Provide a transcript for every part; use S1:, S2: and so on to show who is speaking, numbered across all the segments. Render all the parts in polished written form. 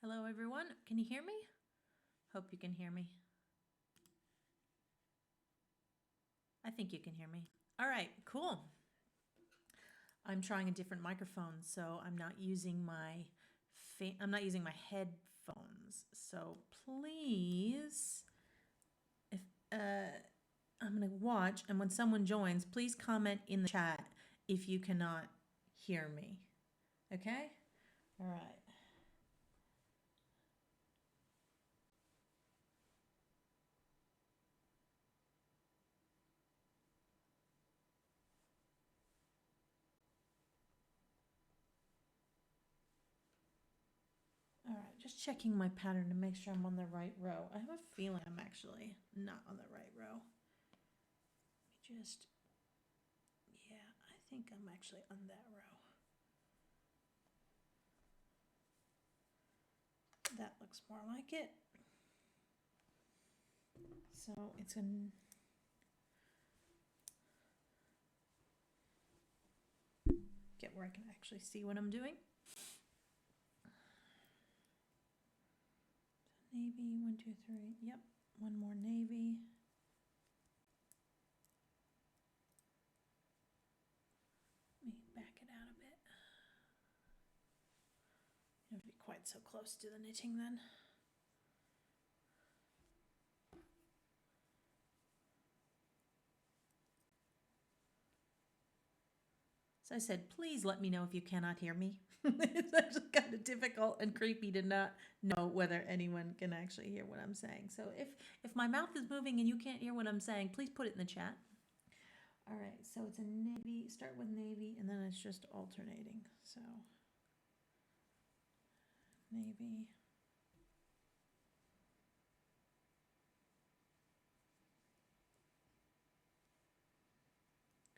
S1: Hello, everyone. Can you hear me? Hope you can hear me. I think you can hear me. All right, cool. I'm trying a different microphone, so I'm not using my headphones. So please, if I'm going to watch, and when someone joins, please comment in the chat if you cannot hear me. Okay? All right. All right, just checking my pattern to make sure I'm on the right row. I have a feeling I'm actually not on the right row. Yeah, I think I'm actually on that row. That looks more like it. So it's in. Get where I can actually see what I'm doing. Navy, 1, 2, 3. Yep, one more navy. Let me back it out a bit. You don't have to be quite so close to the knitting then. So I said, please let me know if you cannot hear me. It's actually kind of difficult and creepy to not know whether anyone can actually hear what I'm saying. So if my mouth is moving and you can't hear what I'm saying, please put it in the chat. All right, so it's a navy, start with navy, and then it's just alternating. So navy.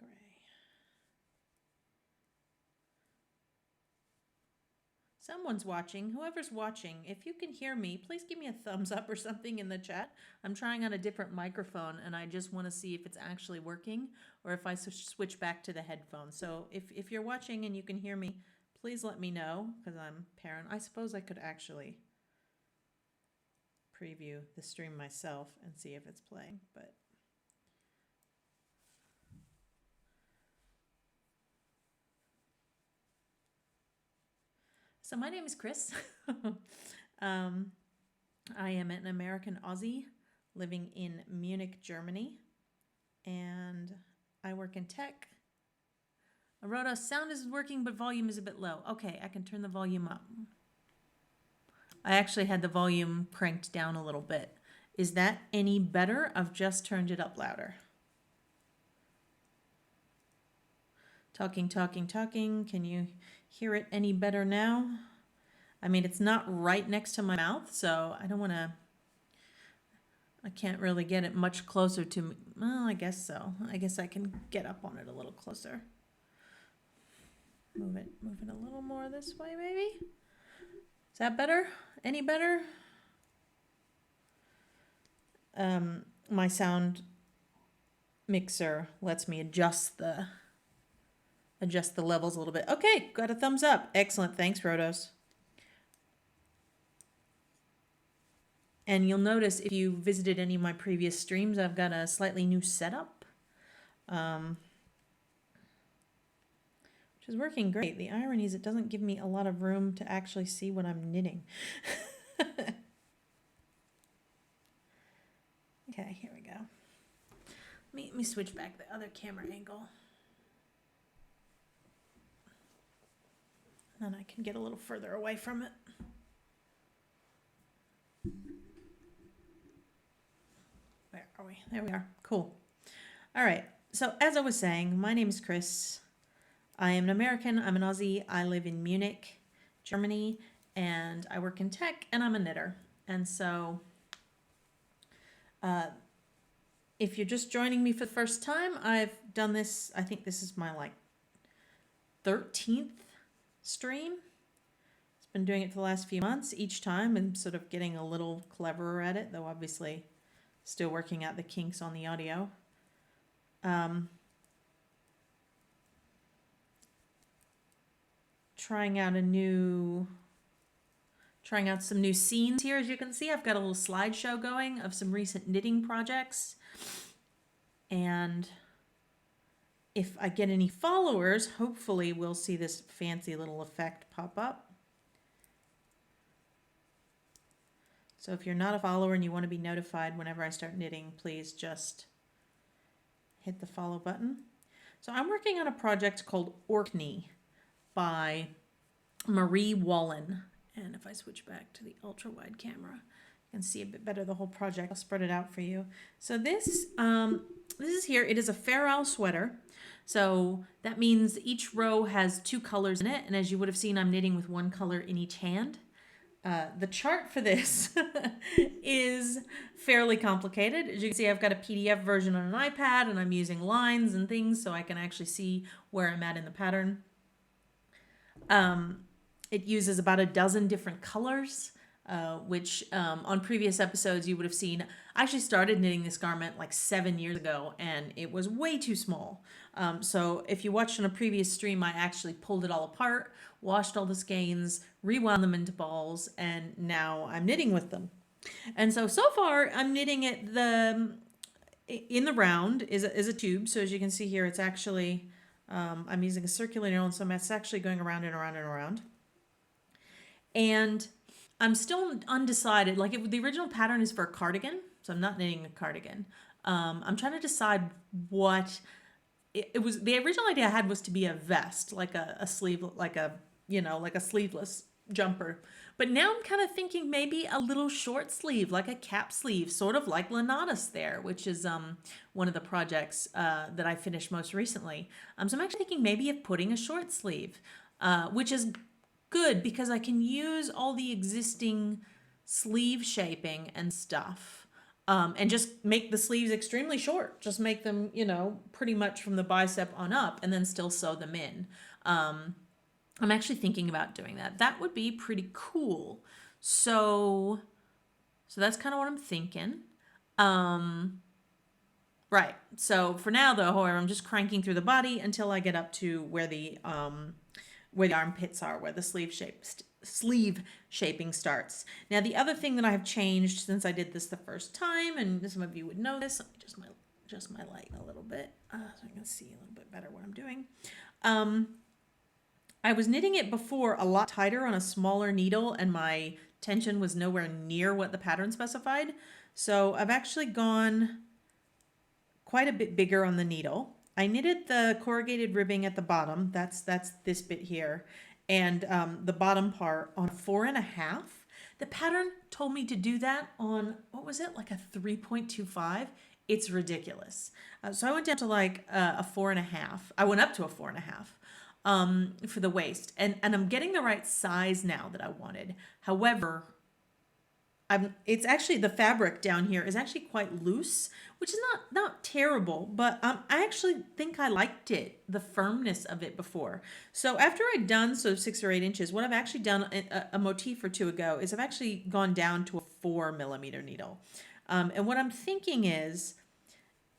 S1: Gray. Someone's watching. Whoever's watching, if you can hear me, please give me a thumbs up or something in the chat. I'm trying on a different microphone, and I just want to see if it's actually working or if I switch back to the headphones. So if you're watching and you can hear me, please let me know, because I'm parent. I suppose I could actually preview the stream myself and see if it's playing, but so my name is Kris. I am an American Aussie living in Munich, Germany, and I work in tech. Aroda, sound is working, but volume is a bit low. Okay, I can turn the volume up. I actually had the volume cranked down a little bit. Is that any better? I've just turned it up louder. Talking, talking, talking. Can you hear it any better now? I mean, it's not right next to my mouth, so I don't want to, I can't really get it much closer to me. Well, I guess so. I guess I can get up on it a little closer. Move it a little more this way, maybe? Is that better? Any better? My sound mixer lets me adjust the levels a little bit. Okay, got a thumbs up. Excellent. Thanks, Rhodos. And you'll notice if you visited any of my previous streams, I've got a slightly new setup, which is working great. The irony is it doesn't give me a lot of room to actually see what I'm knitting. Okay, here we go. Let me switch back the other camera angle. And then I can get a little further away from it. Where are we? There we are. Cool. All right. So as I was saying, my name is Kris. I am an American. I'm an Aussie. I live in Munich, Germany, and I work in tech, and I'm a knitter. And so if you're just joining me for the first time, I've done this, I think this is my 13th stream. It's been doing it for the last few months. Each time I'm sort of getting a little cleverer at it, though obviously still working out the kinks on the audio. Trying trying out some new scenes here. As you can see, I've got a little slideshow going of some recent knitting projects. And if I get any followers, hopefully we'll see this fancy little effect pop up. So if you're not a follower and you want to be notified whenever I start knitting, please just hit the follow button. So I'm working on a project called Orkney by Marie Wallen. And if I switch back to the ultra wide camera, you can see a bit better the whole project. I'll spread it out for you. So this is here. It is a Fair Isle sweater. So that means each row has 2 colors in it. And as you would have seen, I'm knitting with 1 color in each hand. The chart for this is fairly complicated. As you can see, I've got a PDF version on an iPad, and I'm using lines and things so I can actually see where I'm at in the pattern. It uses about a dozen different colors, which on previous episodes you would have seen. I actually started knitting this garment like 7 years ago, and it was way too small. So if you watched on a previous stream, I actually pulled it all apart, washed all the skeins, rewound them into balls, and now I'm knitting with them. And so far I'm knitting it in the round is a tube. So as you can see here, it's actually, I'm using a circular needle, and so it's actually going around and around and around. And I'm still undecided. Like the original pattern is for a cardigan, so I'm not knitting a cardigan. I'm trying to decide what it was. The original idea I had was to be a vest, like a sleeve, like a sleeveless jumper. But now I'm kind of thinking maybe a little short sleeve, like a cap sleeve, sort of like Lenatus there, which is one of the projects that I finished most recently. So I'm actually thinking maybe of putting a short sleeve, which is good because I can use all the existing sleeve shaping and stuff, and just make the sleeves extremely short. Just make them, pretty much from the bicep on up, and then still sew them in. I'm actually thinking about doing that. That would be pretty cool. So that's kind of what I'm thinking. Right. So for now, though, however, I'm just cranking through the body until I get up to where the armpits are, where the sleeve shaping starts. Now, the other thing that I have changed since I did this the first time, and some of you would know this, let me just my light a little bit so I can see a little bit better what I'm doing. I was knitting it before a lot tighter on a smaller needle, and my tension was nowhere near what the pattern specified. So I've actually gone quite a bit bigger on the needle. I knitted the corrugated ribbing at the bottom. That's this bit here. And the bottom part on 4.5. The pattern told me to do that on, what was it? Like a 3.25. It's ridiculous. So I went down to like a 4.5. I went up to a 4.5 for the waist. And I'm getting the right size now that I wanted. However, it's actually, the fabric down here is actually quite loose, which is not terrible, but I actually think I liked it, the firmness of it before. So after I'd done 6 or 8 inches, what I've actually done a motif or two ago is I've actually gone down to a 4mm needle. And what I'm thinking is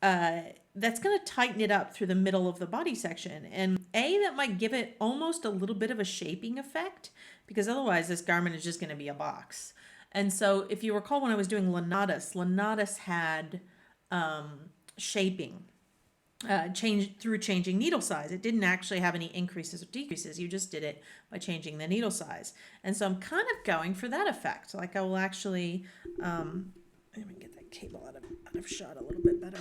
S1: that's going to tighten it up through the middle of the body section. And that might give it almost a little bit of a shaping effect, because otherwise this garment is just going to be a box. And so if you recall, when I was doing Lenatus had shaping through changing needle size. It didn't actually have any increases or decreases. You just did it by changing the needle size. And so I'm kind of going for that effect. Like I will actually, let me get that cable out of shot a little bit better.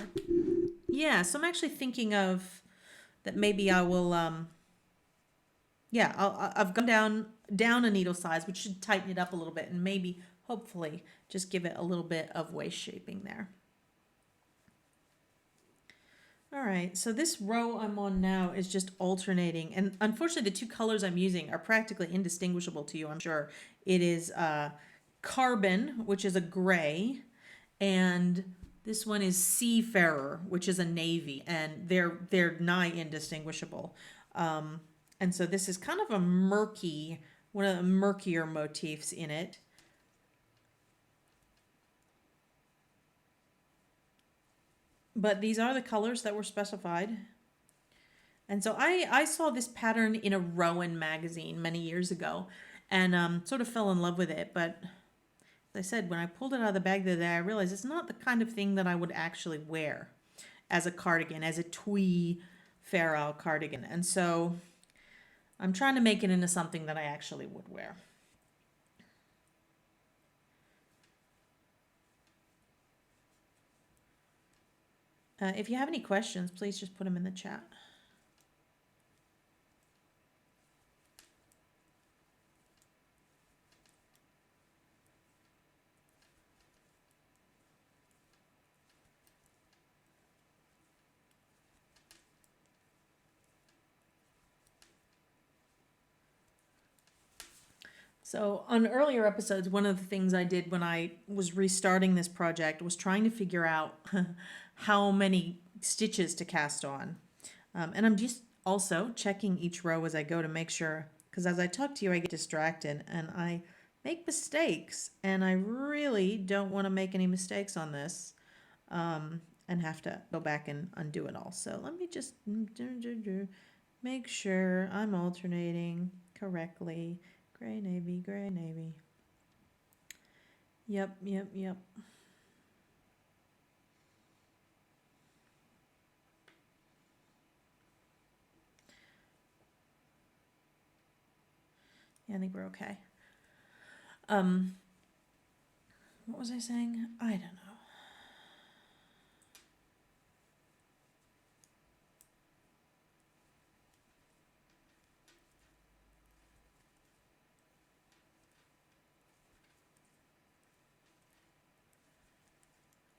S1: Yeah, so I'm actually thinking of that maybe I will, I've gone down a needle size, which should tighten it up a little bit, and maybe, hopefully, just give it a little bit of waist shaping there. All right, so this row I'm on now is just alternating, and unfortunately the 2 colors I'm using are practically indistinguishable to you, I'm sure. It is Carbon, which is a gray, and this one is Seafarer, which is a navy, and they're nigh indistinguishable. And so this is kind of a murky, one of the murkier motifs in it. But these are the colors that were specified. And so I saw this pattern in a Rowan magazine many years ago. and sort of fell in love with it. But as I said, when I pulled it out of the bag the other day, I realized it's not the kind of thing that I would actually wear as a cardigan, as a twee Fair Isle cardigan. And so I'm trying to make it into something that I actually would wear. If you have any questions, please just put them in the chat. So on earlier episodes, one of the things I did when I was restarting this project was trying to figure out how many stitches to cast on. And I'm just also checking each row as I go to make sure, because as I talk to you, I get distracted and I make mistakes, and I really don't want to make any mistakes on this and have to go back and undo it all. So let me just make sure I'm alternating correctly. Gray, navy, gray, navy. Yep. Yeah, I think we're okay. What was I saying? I don't know.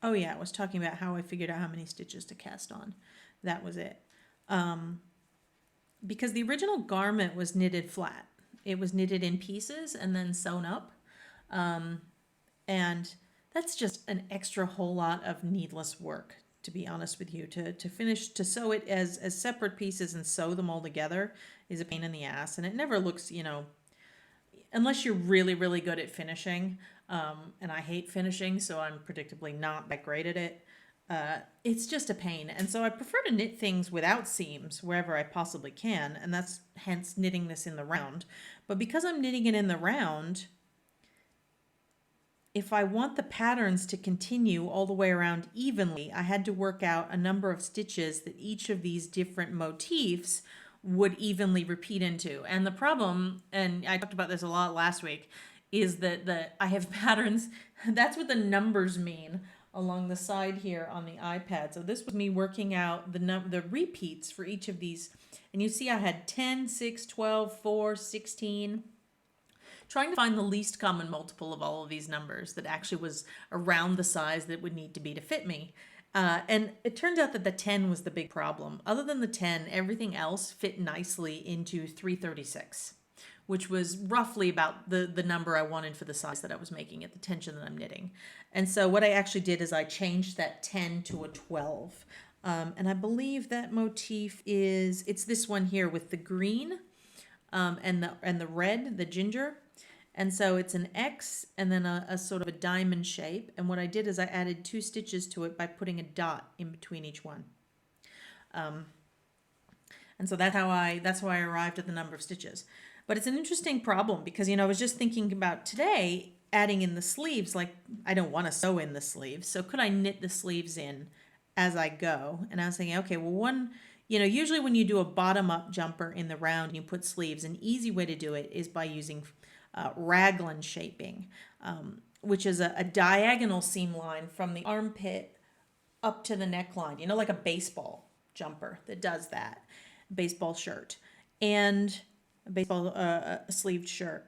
S1: Oh yeah, I was talking about how I figured out how many stitches to cast on. That was it. Because the original garment was knitted flat. It was knitted in pieces and then sewn up. And that's just an extra whole lot of needless work, to be honest with you. To finish, to sew it as separate pieces and sew them all together is a pain in the ass. And it never looks, unless you're really, really good at finishing, and I hate finishing, so I'm predictably not that great at it. It's just a pain. And so I prefer to knit things without seams wherever I possibly can, and that's hence knitting this in the round. But because I'm knitting it in the round, if I want the patterns to continue all the way around evenly, I had to work out a number of stitches that each of these different motifs would evenly repeat into. And the problem, and I talked about this a lot last week, is that I have patterns. That's what the numbers mean along the side here on the iPad. So this was me working out the repeats for each of these. And you see I had 10, 6, 12, 4, 16. Trying to find the least common multiple of all of these numbers that actually was around the size that would need to be to fit me. And it turned out that the 10 was the big problem. Other than the 10, everything else fit nicely into 336, which was roughly about the number I wanted for the size that I was making at the tension that I'm knitting. And so what I actually did is I changed that 10 to a 12. And I believe that motif it's this one here with the green and the red, the ginger. And so it's an X and then a sort of a diamond shape. And what I did is I added 2 stitches to it by putting a dot in between each one. And so that's how I arrived at the number of stitches. But it's an interesting problem because, I was just thinking about today adding in the sleeves. Like, I don't want to sew in the sleeves. So could I knit the sleeves in as I go? And I was thinking, okay, well, usually when you do a bottom-up jumper in the round and you put sleeves, an easy way to do it is by using raglan shaping, which is a diagonal seam line from the armpit up to the neckline, like a baseball jumper that does that, baseball shirt, and a baseball sleeved shirt.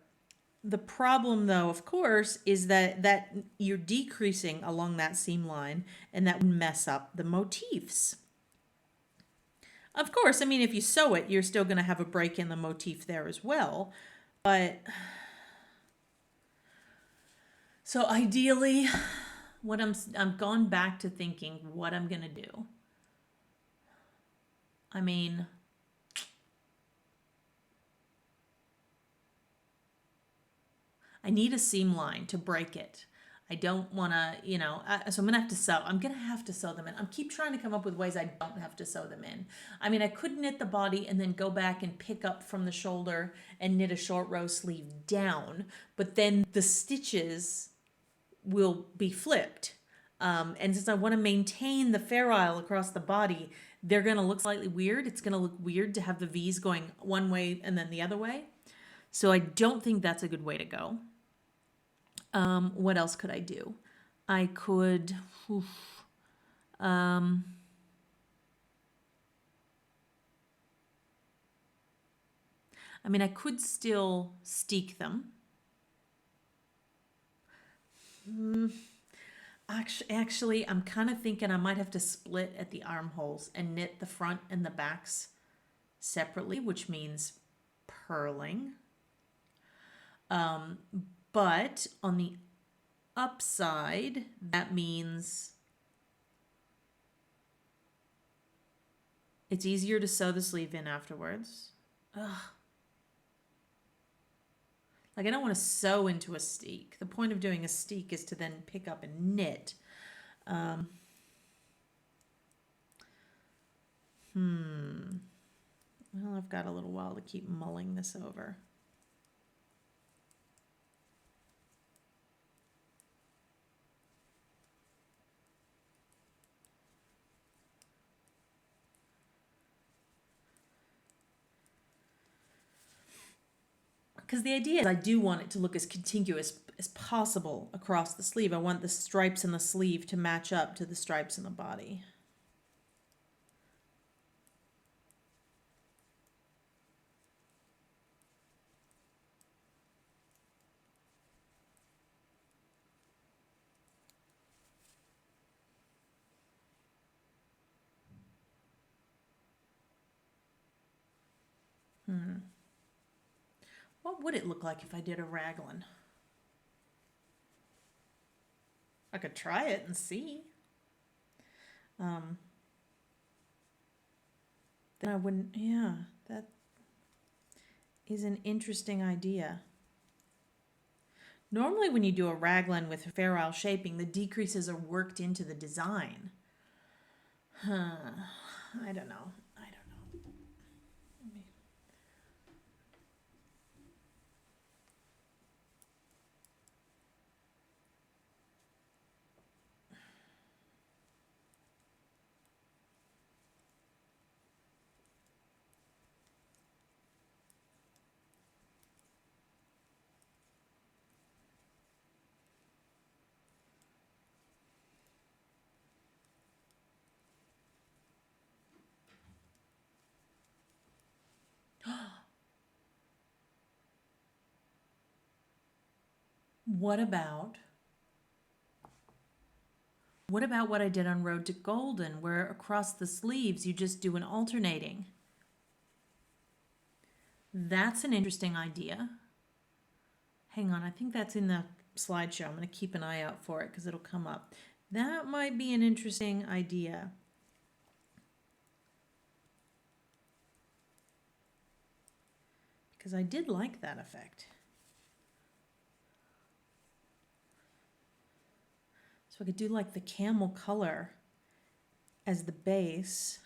S1: The problem, though, of course, is that you're decreasing along that seam line, and that would mess up the motifs. Of course, if you sew it, you're still going to have a break in the motif there as well, but so ideally, I'm gone back to thinking what I'm going to do. I need a seam line to break it. I don't want to, so I'm going to have to sew. I'm going to have to sew them in. I'm keep trying to come up with ways I don't have to sew them in. I mean, I could knit the body and then go back and pick up from the shoulder and knit a short row sleeve down, but then the stitches will be flipped. And since I want to maintain the ferrule across the body, they're going to look slightly weird. It's going to look weird to have the V's going one way and then the other way. So I don't think that's a good way to go. What else could I do? I could, I mean, I could still steek them. Actually, I'm kind of thinking I might have to split at the armholes and knit the front and the backs separately, which means purling. But on the upside, that means it's easier to sew the sleeve in afterwards. Ugh. Like, I don't want to sew into a steek. The point of doing a steek is to then pick up and knit. Well, I've got a little while to keep mulling this over. Because the idea is I do want it to look as contiguous as possible across the sleeve. I want the stripes in the sleeve to match up to the stripes in the body. What would it look like if I did a raglan? I could try it and see. Then I wouldn't, yeah, that is an interesting idea. Normally when you do a raglan with ferrule shaping, the decreases are worked into the design. I don't know. What about what I did on Road to Golden, where across the sleeves you just do an alternating? That's an interesting idea. Hang on, I think that's in the slideshow. I'm going to keep an eye out for it because it'll come up. That might be an interesting idea. Because I did like that effect. So I could do like the camel color as the base.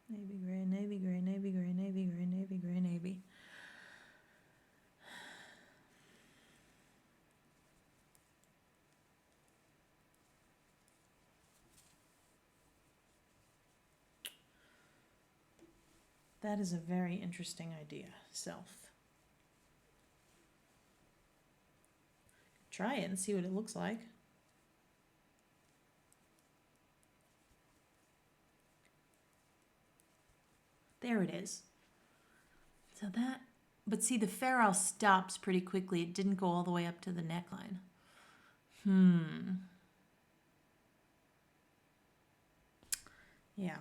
S1: Navy gray, navy gray, navy gray, navy gray, navy gray, navy. That is a very interesting idea, self. Try it and see what it looks like. There it is. So that, but see, the ferrule stops pretty quickly. It didn't go all the way up to the neckline. Yeah.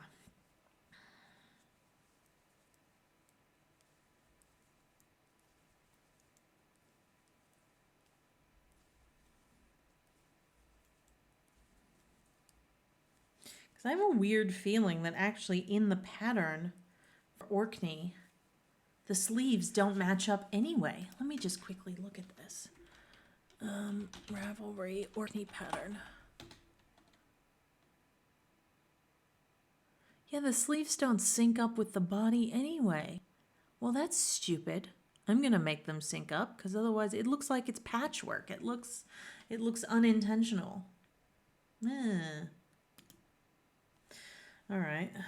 S1: Because I have a weird feeling that actually in the pattern for Orkney, the sleeves don't match up anyway. Let me just quickly look at this. Ravelry Orkney pattern. Yeah, the sleeves don't sync up with the body anyway. Well, that's stupid. I'm gonna make them sync up because otherwise it looks like it's patchwork. It looks unintentional. Eh. All right. I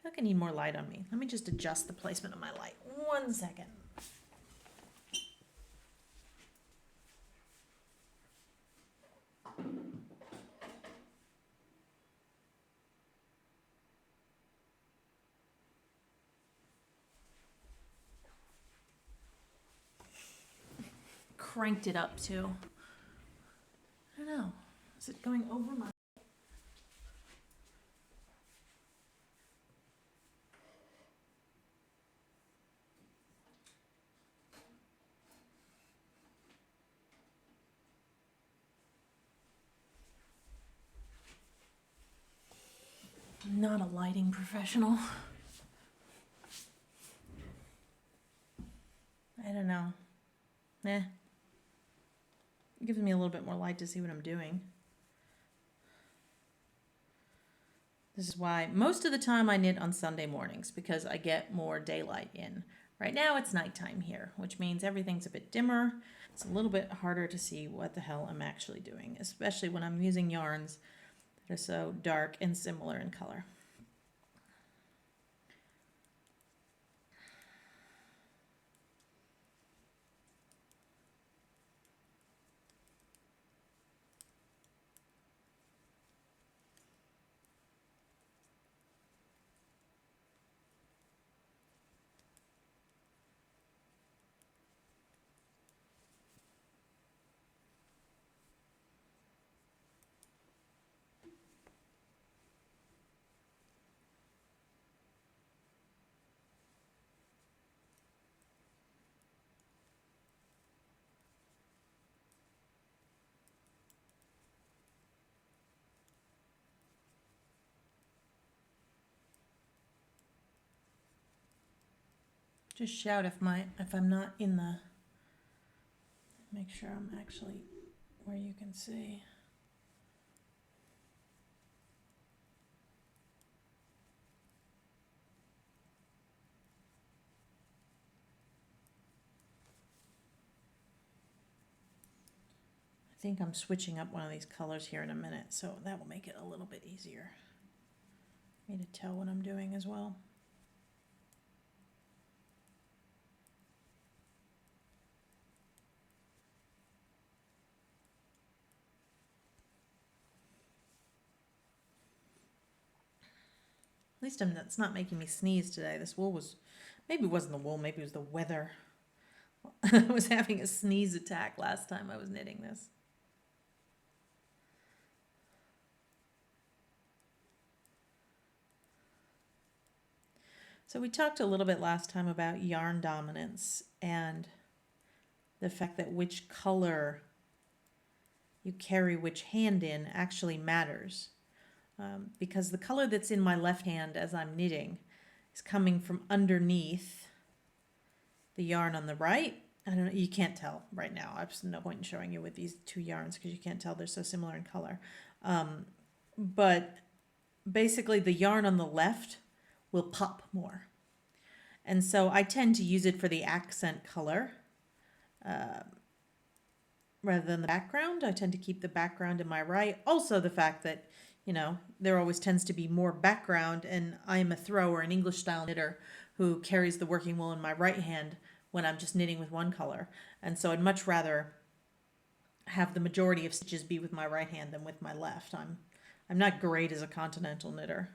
S1: feel like I need more light on me. Let me just adjust the placement of my light. 1 second. Cranked it up too. I don't know. Is it going over my... I'm not a lighting professional. I don't know. It gives me a little bit more light to see what I'm doing. This is why most of the time I knit on Sunday mornings, because I get more daylight in. Right now it's nighttime here, which means everything's a bit dimmer. It's a little bit harder to see what the hell I'm actually doing, especially when I'm using yarns that are so dark and similar in color. Just shout if I'm not in the... Make sure I'm actually where you can see. I think I'm switching up one of these colors here in a minute, so that will make it a little bit easier for me to tell what I'm doing as well. At least it's not making me sneeze today. This wool was, maybe it wasn't the wool, maybe it was the weather. I was having a sneeze attack last time I was knitting this. So we talked a little bit last time about yarn dominance and the fact that which color you carry which hand in actually matters. Because the color that's in my left hand as I'm knitting is coming from underneath the yarn on the right. I don't know, you can't tell right now. There's no point in showing you with these two yarns because you can't tell they're so similar in color. But basically the yarn on the left will pop more. And so I tend to use it for the accent color rather than the background. I tend to keep the background in my right. Also the fact that, you know, there always tends to be more background, and I'm a thrower, an English style knitter who carries the working wool in my right hand when I'm just knitting with one color. And so I'd much rather have the majority of stitches be with my right hand than with my left. I'm not great as a continental knitter.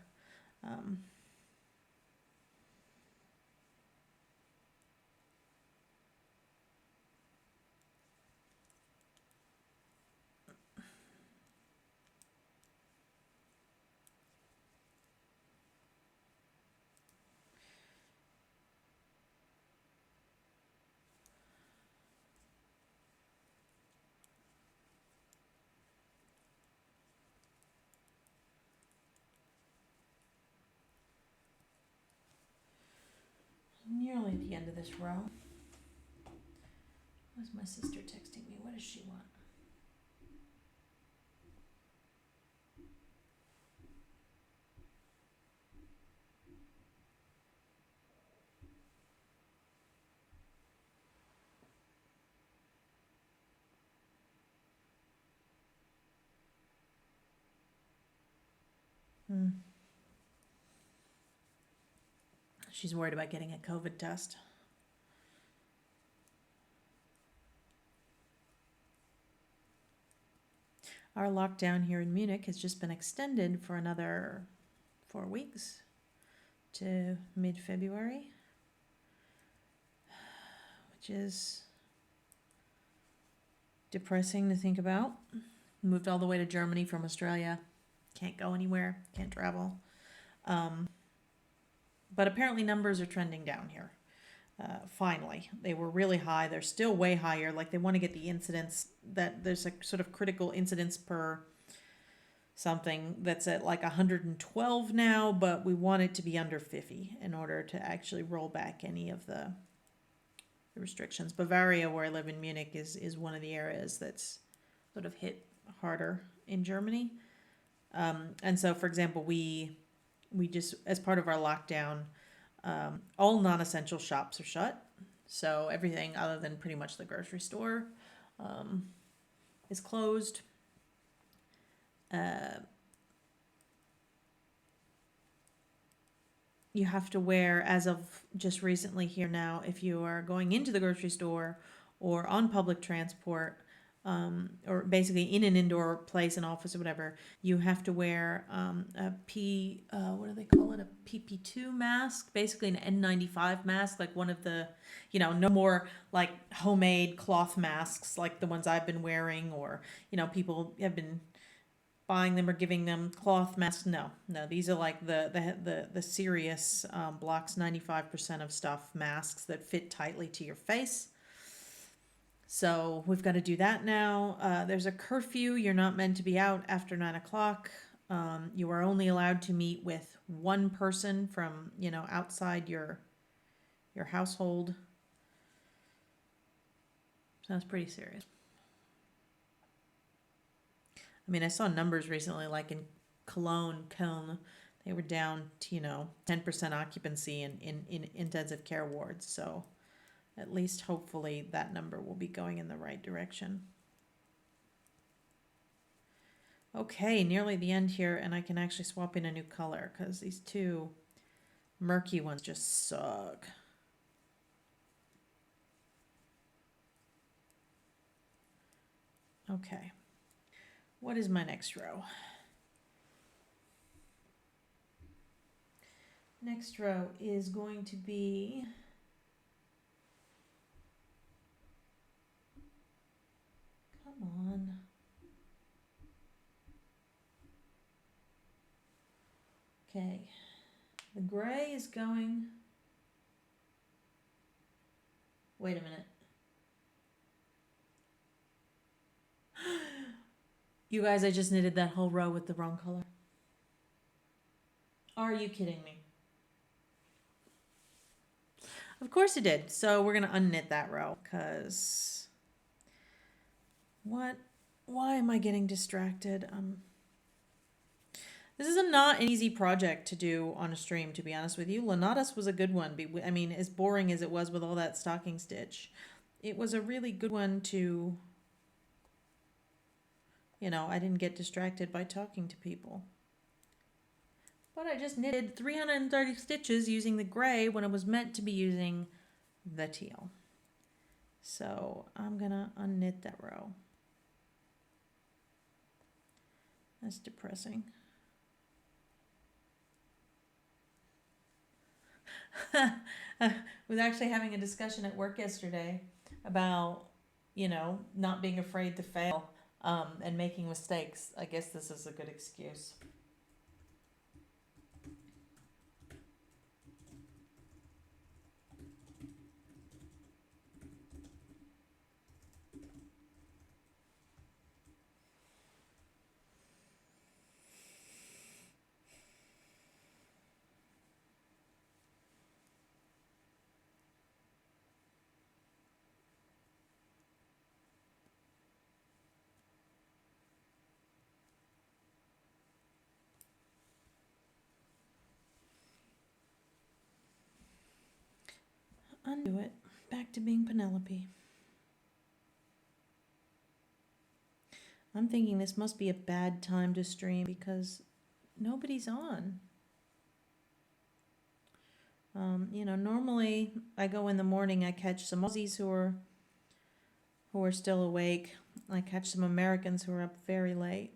S1: the end of this row. Where's my sister texting me? What does she want? She's worried about getting a COVID test. Our lockdown here in Munich has just been extended for another 4 weeks to mid-February, which is depressing to think about. Moved all the way to Germany from Australia. Can't go anywhere, can't travel. But apparently numbers are trending down here. Finally, they were really high. They're still way higher. Like they want to get the incidence that there's a sort of critical incidence per something that's at like 112 now, but we want it to be under 50 in order to actually roll back any of the restrictions. Bavaria, where I live in Munich, is one of the areas that's sort of hit harder in Germany. And so, for example, we just, as part of our lockdown, all non-essential shops are shut. So everything other than pretty much the grocery store is closed. You have to wear, as of just recently here now, if you are going into the grocery store or on public transport, or basically in an indoor place, an office or whatever, you have to wear what do they call it? A PP2 mask, basically an N95 mask, like one of the, no more like homemade cloth masks like the ones I've been wearing, or, people have been buying them or giving them cloth masks. No, these are like the serious blocks 95% of stuff masks that fit tightly to your face. So we've got to do that now. There's a curfew. You're not meant to be out after 9 o'clock. You are only allowed to meet with one person from, outside your household. Sounds pretty serious. I mean, I saw numbers recently, like in Cologne, they were down to, 10% occupancy in intensive care wards. So at least hopefully that number will be going in the right direction. Okay, nearly the end here, and I can actually swap in a new color because these two murky ones just suck. Okay, what is my next row? Next row is going to be on. Okay, the gray is going. Wait a minute. You guys, I just knitted that whole row with the wrong color. Are you kidding me? Of course it did. So we're going to unknit that row because why am I getting distracted? This is not an easy project to do on a stream, to be honest with you. Lenatus was a good one. I mean, as boring as it was with all that stocking stitch, it was a really good one to, I didn't get distracted by talking to people. But I just knitted 330 stitches using the gray when it was meant to be using the teal. So I'm going to unknit that row. That's depressing. I was actually having a discussion at work yesterday about, not being afraid to fail and making mistakes. I guess this is a good excuse. undo it. Back to being Penelope. I'm thinking this must be a bad time to stream because nobody's on. Normally I go in the morning, I catch some Aussies who are still awake. I catch some Americans who are up very late.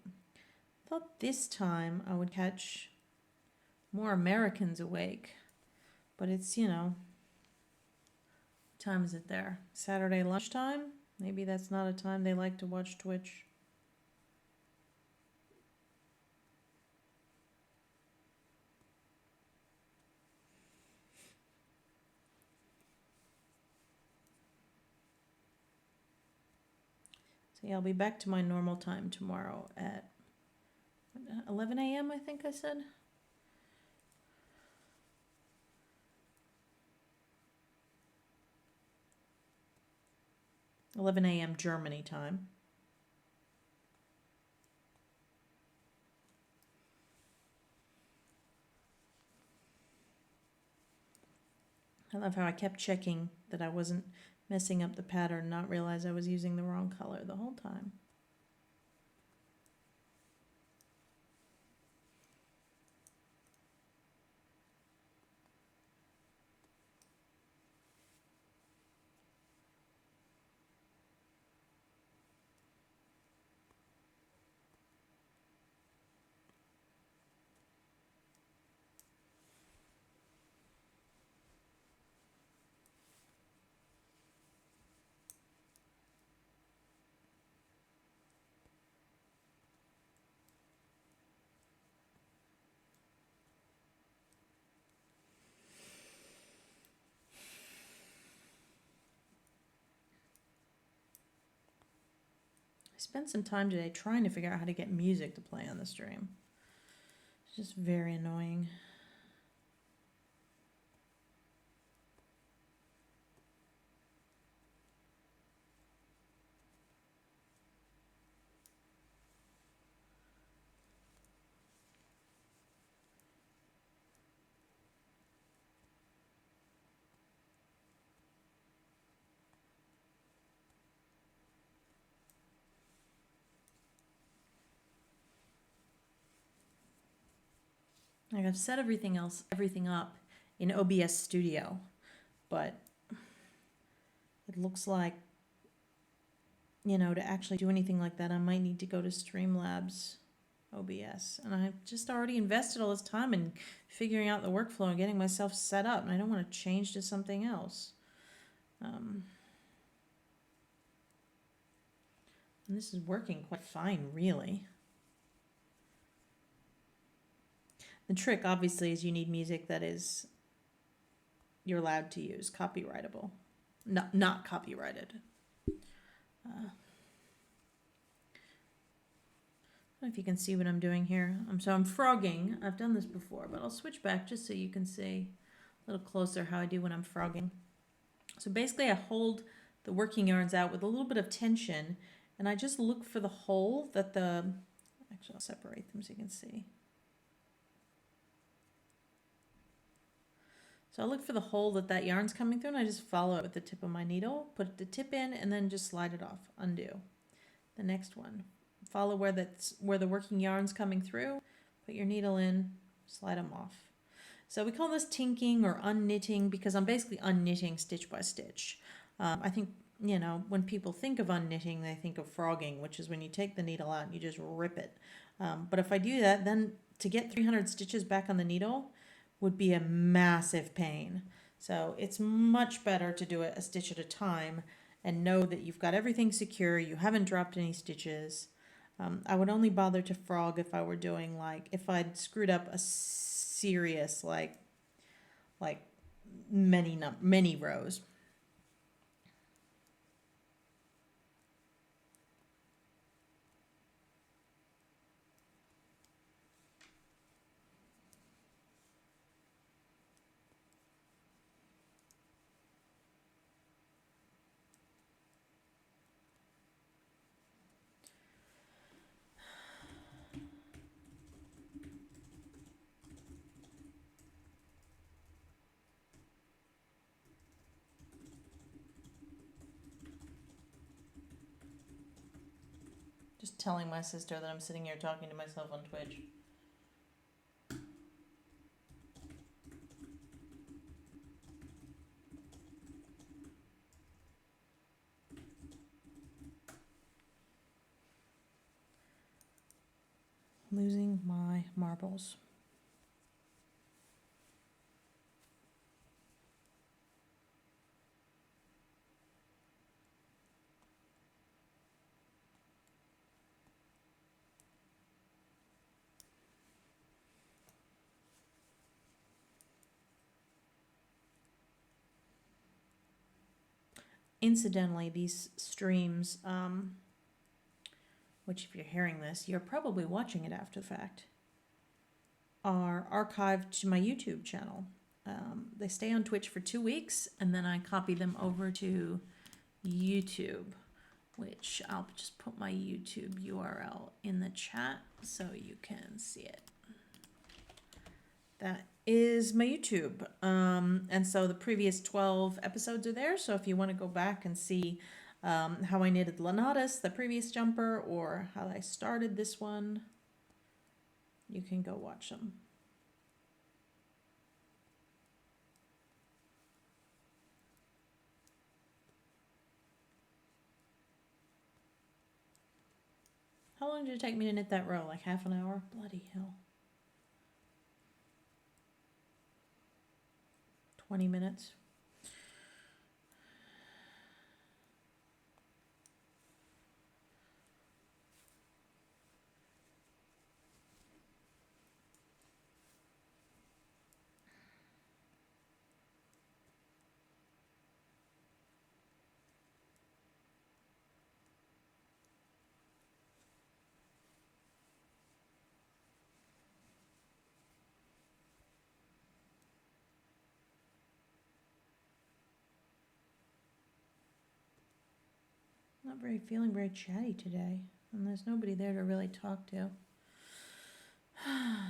S1: Thought this time I would catch more Americans awake, but it's, what time is it there? Saturday lunchtime? Maybe that's not a time they like to watch Twitch. So yeah, I'll be back to my normal time tomorrow at 11 a.m. I think I said. 11 a.m. Germany time. I love how I kept checking that I wasn't messing up the pattern, not realize I was using the wrong color the whole time. I spent some time today trying to figure out how to get music to play on the stream. It's just very annoying. Like I've set everything up in OBS Studio, but it looks like, to actually do anything like that, I might need to go to Streamlabs OBS. And I've just already invested all this time in figuring out the workflow and getting myself set up, and I don't want to change to something else. And this is working quite fine, really. The trick, obviously, is you need music that is you're allowed to use, copyrightable, not copyrighted. I don't know if you can see what I'm doing here. I'm frogging. I've done this before, but I'll switch back just so you can see a little closer how I do when I'm frogging. So basically I hold the working yarns out with a little bit of tension, and I just look for the hole that actually I'll separate them so you can see. So I look for the hole that yarn's coming through, and I just follow it with the tip of my needle, put the tip in, and then just slide it off, undo. The next one, follow where the working yarn's coming through, put your needle in, slide them off. So we call this tinking or unknitting because I'm basically unknitting stitch by stitch. I think, when people think of unknitting, they think of frogging, which is when you take the needle out and you just rip it. But if I do that, then to get 300 stitches back on the needle would be a massive pain. So it's much better to do it a stitch at a time and know that you've got everything secure, you haven't dropped any stitches. I would only bother to frog if I were doing if I'd screwed up a serious like many rows. Just telling my sister that I'm sitting here talking to myself on Twitch. Losing my marbles. Incidentally, these streams, which if you're hearing this, you're probably watching it after the fact, are archived to my YouTube channel. They stay on Twitch for 2 weeks, and then I copy them over to YouTube, which I'll just put my YouTube URL in the chat so you can see it. That is my YouTube. And so the previous 12 episodes are there. So if you want to go back and see how I knitted Lenatus, the previous jumper, or how I started this one, you can go watch them. How long did it take me to knit that row? Like half an hour? Bloody hell. 20 minutes. Not feeling very chatty today, and there's nobody there to really talk to.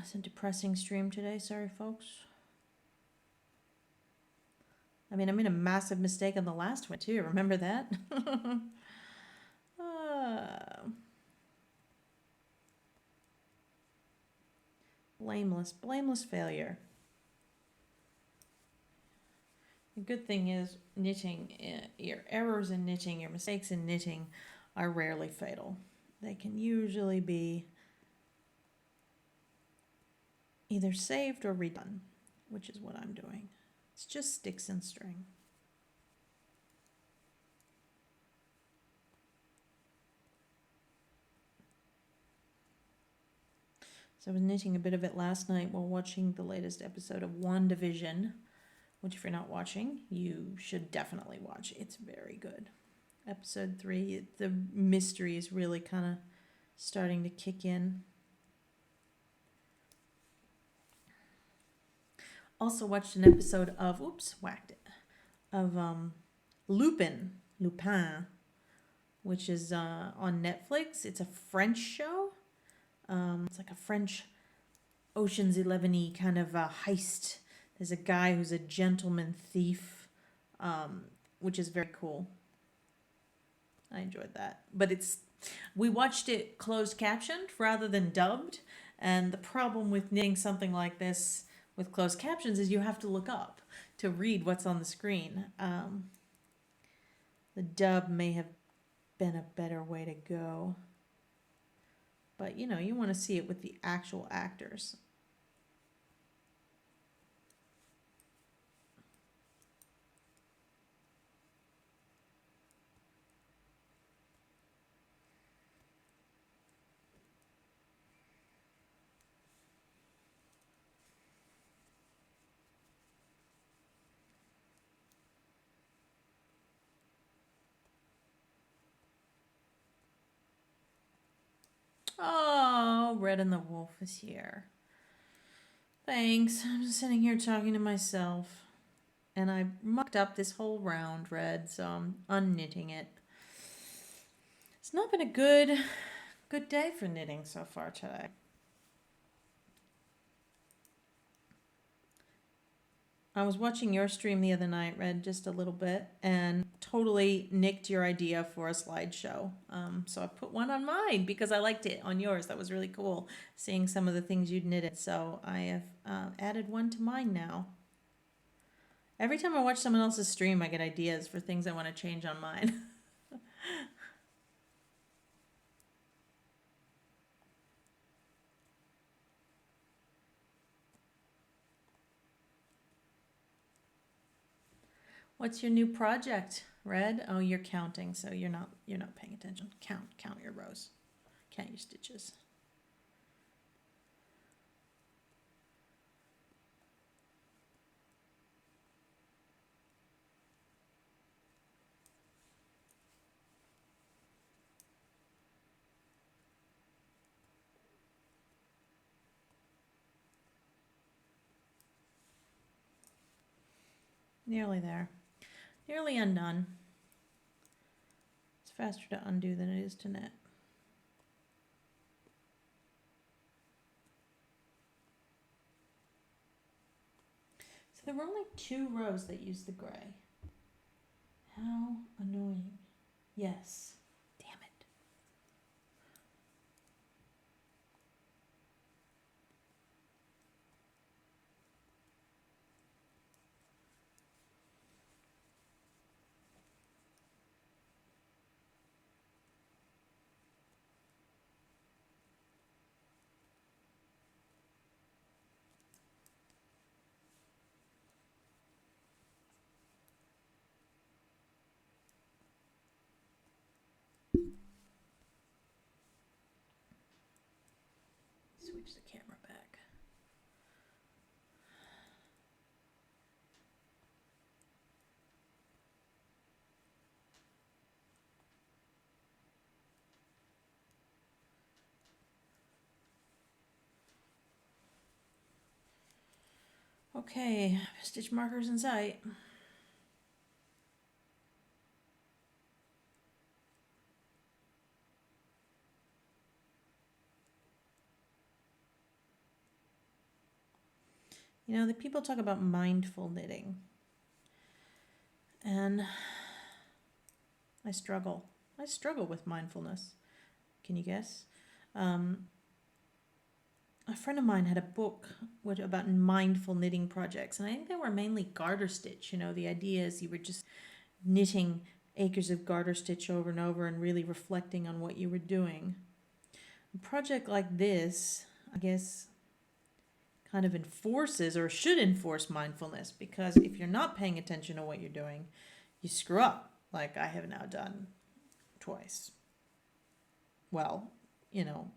S1: It's a depressing stream today, sorry folks. I mean, I made a massive mistake on the last one too, remember that? Blameless failure. The good thing is knitting, your errors in knitting, your mistakes in knitting are rarely fatal. They can usually be either saved or redone, which is what I'm doing. It's just sticks and string. So I was knitting a bit of it last night while watching the latest episode of WandaVision, which if you're not watching, you should definitely watch. It's very good. Episode 3, the mystery is really kind of starting to kick in. Also watched an episode of, Lupin, which is on Netflix. It's a French show. It's like a French Ocean's 11-y kind of heist. There's a guy who's a gentleman thief, which is very cool. I enjoyed that. But we watched it closed captioned rather than dubbed. And the problem with knitting something like this with closed captions is you have to look up to read what's on the screen. The dub may have been a better way to go. But, you know, you want to see it with the actual actors. Oh, Red and the Wolf is here. Thanks. I'm just sitting here talking to myself. And I mucked up this whole round, Red, so I'm unknitting it. It's not been a good day for knitting so far today. I was watching your stream the other night, read just a little bit, and totally nicked your idea for a slideshow. So I put one on mine because I liked it on yours. That was really cool, seeing some of the things you'd knitted. So I have added one to mine now. Every time I watch someone else's stream, I get ideas for things I want to change on mine. What's your new project, Red? Oh, you're counting, so you're not paying attention. Count your rows. Count your stitches. Nearly there. Nearly undone. It's faster to undo than it is to knit. So there were only 2 rows that used the gray. How annoying. Yes. Damn it. Switch the camera back. Okay, stitch markers in sight. You know, the people talk about mindful knitting. And I struggle. I struggle with mindfulness. Can you guess? A friend of mine had a book about mindful knitting projects, and I think they were mainly garter stitch. You know, the idea is you were just knitting acres of garter stitch over and over and really reflecting on what you were doing. A project like this, I guess, kind of enforces or should enforce mindfulness, because if you're not paying attention to what you're doing, you screw up, like I have now done twice. Well, you know,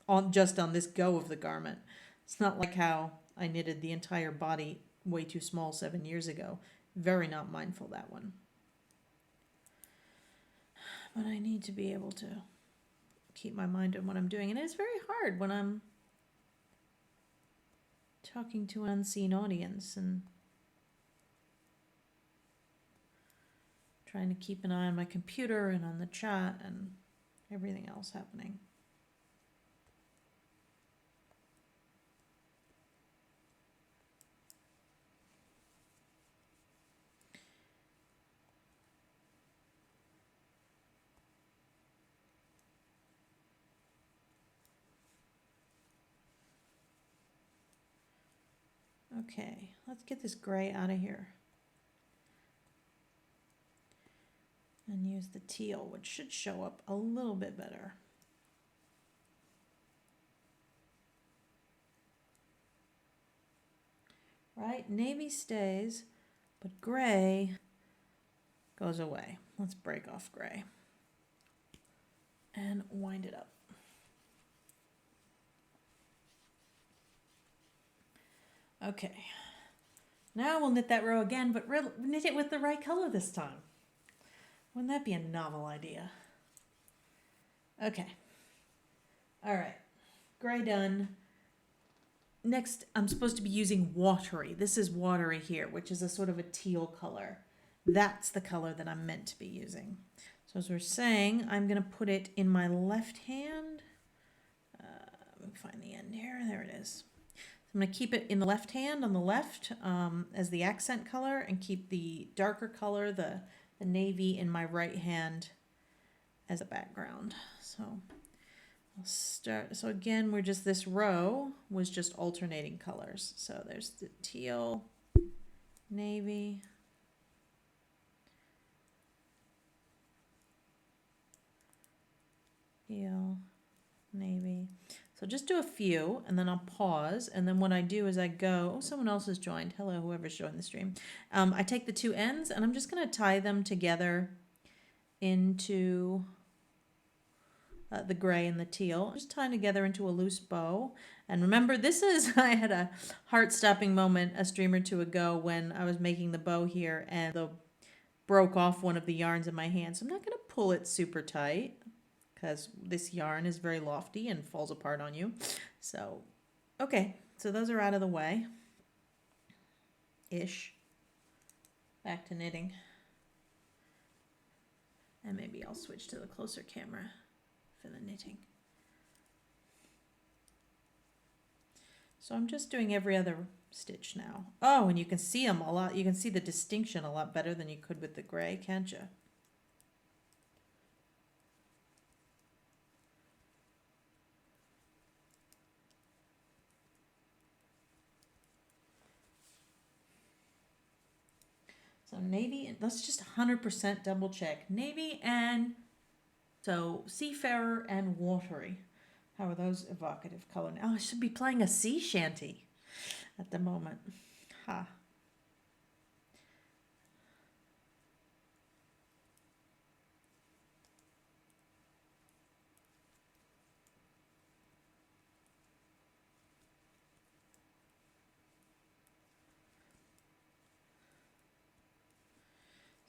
S1: on this go of the garment. It's not like how I knitted the entire body way too small 7 years ago. Very not mindful, that one. But I need to be able to keep my mind on what I'm doing. And it's very hard when I'm talking to an unseen audience and trying to keep an eye on my computer and on the chat and everything else happening. Okay, let's get this gray out of here. And use the teal, which should show up a little bit better. Right, navy stays, but gray goes away. Let's break off gray and wind it up. Okay, now we'll knit that row again, but knit it with the right color this time. Wouldn't that be a novel idea? Okay, all right, gray done. Next, I'm supposed to be using watery. This is watery here, which is a sort of a teal color. That's the color that I'm meant to be using. So as we're saying, I'm going to put it in my left hand. Let me find the end here. There it is. I'm going to keep it in the left hand on the left as the accent color, and keep the darker color, the navy, in my right hand as a background. So I'll start. So again, we're just, this row was just alternating colors. So there's the teal, navy, teal, navy. So just do a few, and then I'll pause, and then what I do is I go, oh, someone else has joined. Hello, whoever's joined the stream. I take the two ends, and I'm just going to tie them together into the gray and the teal. Just tying together into a loose bow. And remember, this is, I had a heart-stopping moment a stream or two ago when I was making the bow here, and broke off one of the yarns in my hand. So I'm not going to pull it super tight, because this yarn is very lofty and falls apart on you. So, okay, so those are out of the way. Ish. Back to knitting. And maybe I'll switch to the closer camera for the knitting. So I'm just doing every other stitch now. Oh, and you can see them a lot. You can see the distinction a lot better than you could with the gray, can't you? So navy, let's just 100% double check. Navy and, so seafarer and watery. How are those evocative color? Oh, I should be playing a sea shanty at the moment. Ha.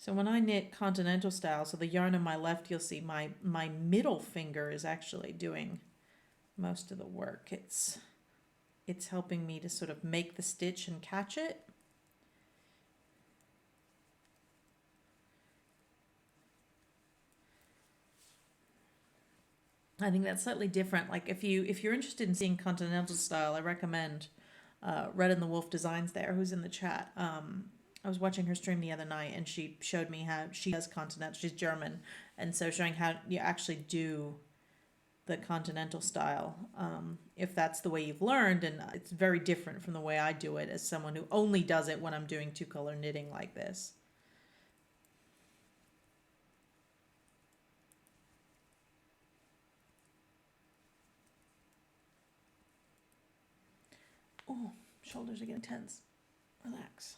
S1: So when I knit continental style, so the yarn on my left, you'll see my middle finger is actually doing most of the work. It's helping me to sort of make the stitch and catch it. I think that's slightly different. Like if you're interested in seeing continental style, I recommend Red and the Wolf Designs there, who's in the chat. I was watching her stream the other night, and she showed me how she does continental. She's German, and so showing how you actually do the continental style, if that's the way you've learned. And it's very different from the way I do it as someone who only does it when I'm doing two-color knitting like this. Oh, shoulders are getting tense. Relax.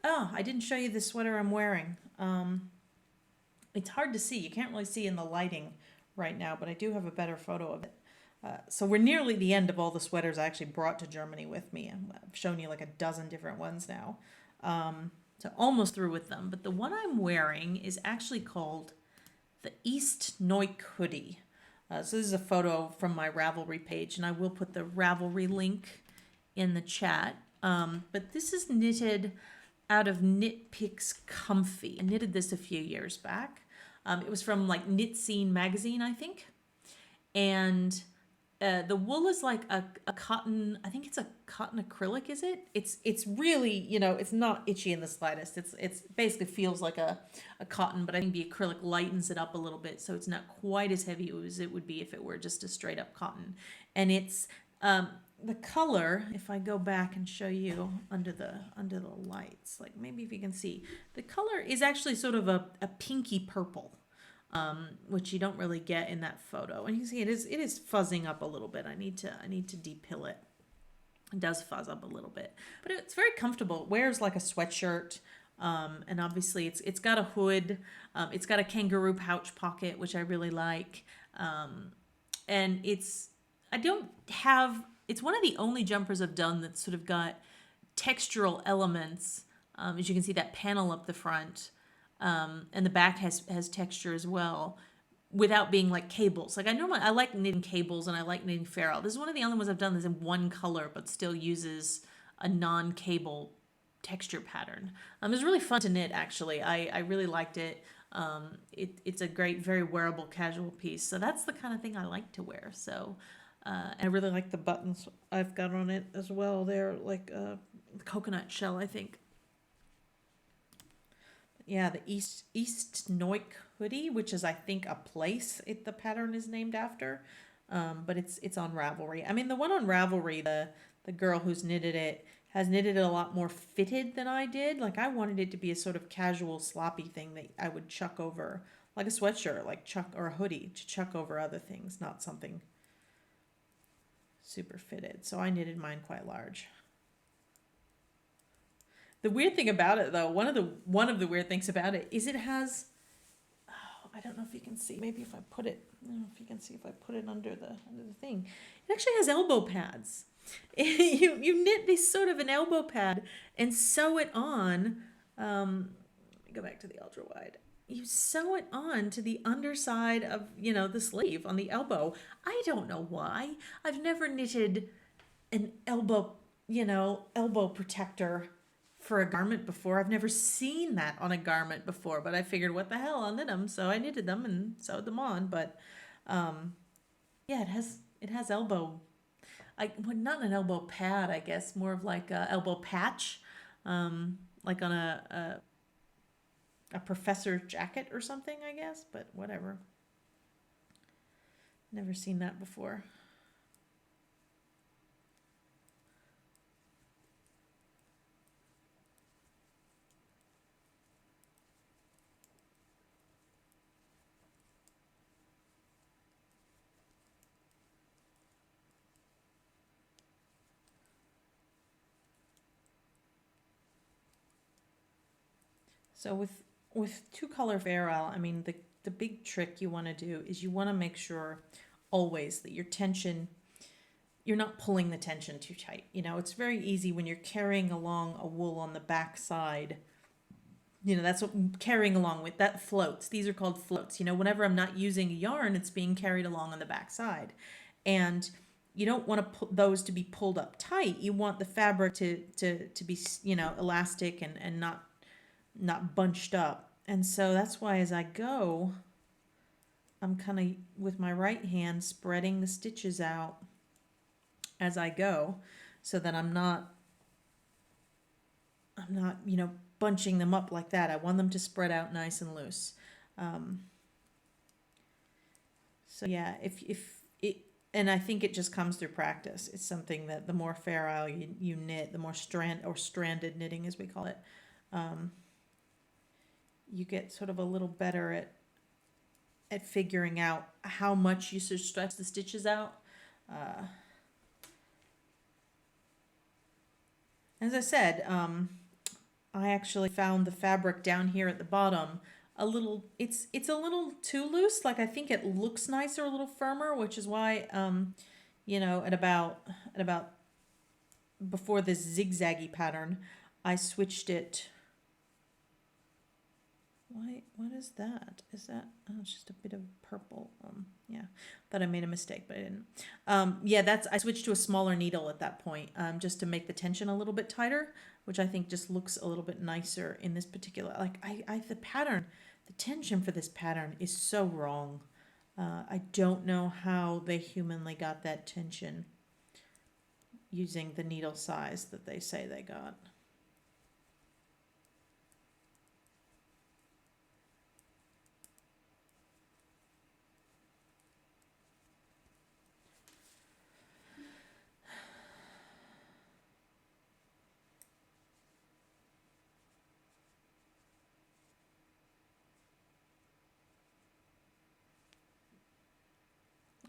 S1: Oh, I didn't show you the sweater I'm wearing. It's hard to see. You can't really see in the lighting right now, but I do have a better photo of it. So we're nearly the end of all the sweaters I actually brought to Germany with me. I've shown you like a dozen different ones now. So almost through with them. But the one I'm wearing is actually called the East Noik hoodie. So this is a photo from my Ravelry page, and I will put the Ravelry link in the chat. But this is knitted out of Knit Picks Comfy. I knitted this a few years back. It was from like Knit Scene magazine, I think. And the wool is like a cotton, I think it's a cotton acrylic, is it? It's really, it's not itchy in the slightest. It's basically feels like a cotton, but I think the acrylic lightens it up a little bit, so it's not quite as heavy as it would be if it were just a straight up cotton. And it's the color, if I go back and show you under the lights, like maybe if you can see, the color is actually sort of a pinky purple. Which you don't really get in that photo. And you can see it is fuzzing up a little bit. I need to depill it. It does fuzz up a little bit, but it's very comfortable. It wears like a sweatshirt, and obviously it's got a hood. It's got a kangaroo pouch pocket, which I really like. And it's one of the only jumpers I've done that's sort of got textural elements. As you can see, that panel up the front. And the back has texture as well, without being like cables. Like I like knitting cables and I like knitting ferrule. This is one of the only ones I've done that's in one color, but still uses a non-cable texture pattern. It was really fun to knit, actually. I really liked it. It's a great, very wearable casual piece. So that's the kind of thing I like to wear. So and I really like the buttons I've got on it as well. They're like coconut shell, I think. Yeah, the East Noik hoodie, which is I think a place the pattern is named after. But it's on Ravelry. I mean, the one on Ravelry, the girl who's knitted it has knitted it a lot more fitted than I did. Like I wanted it to be a sort of casual, sloppy thing that I would chuck over, like a sweatshirt, like chuck or a hoodie to chuck over other things, not something super fitted. So I knitted mine quite large. The weird thing about it, though, one of the weird things about it is it has. Oh, I don't know if you can see. Maybe if I put it, I don't know if you can see if I put it under the thing. It actually has elbow pads. You knit this sort of an elbow pad and sew it on. Let me go back to the ultra wide. You sew it on to the underside of the sleeve on the elbow. I don't know why. I've never knitted an elbow protector for a garment before. I've never seen that on a garment before, but I figured, what the hell, I'll knit them. So I knitted them and sewed them on. But yeah, it has elbow. Well, not an elbow pad, I guess, more of like a elbow patch, like on a professor jacket or something, I guess. But whatever. Never seen that before. So with two color ferrule, I mean the big trick you want to do is you want to make sure always that your tension, you're not pulling the tension too tight. It's very easy when you're carrying along a wool on the back side. That's what carrying along with that floats. These are called floats. Whenever I'm not using a yarn, it's being carried along on the back side. And you don't want to put those to be pulled up tight. You want the fabric to be, elastic and not bunched up. And so that's why as I go, I'm kind of with my right hand spreading the stitches out as I go so that I'm not bunching them up like that. I want them to spread out nice and loose. So yeah, if it, and I think it just comes through practice. It's something that the more ferrule you knit, the more stranded knitting as we call it, you get sort of a little better at figuring out how much you should stretch the stitches out. As I said, I actually found the fabric down here at the bottom a little. It's a little too loose. Like I think it looks nicer, a little firmer, which is why at about before this zigzaggy pattern, I switched it. What is that? Is that, oh, it's just a bit of purple. Yeah, thought I made a mistake, but I didn't. Yeah, I switched to a smaller needle at that point, just to make the tension a little bit tighter, which I think just looks a little bit nicer in this particular, like the pattern, the tension for this pattern is so wrong. I don't know how they humanly got that tension using the needle size that they say they got.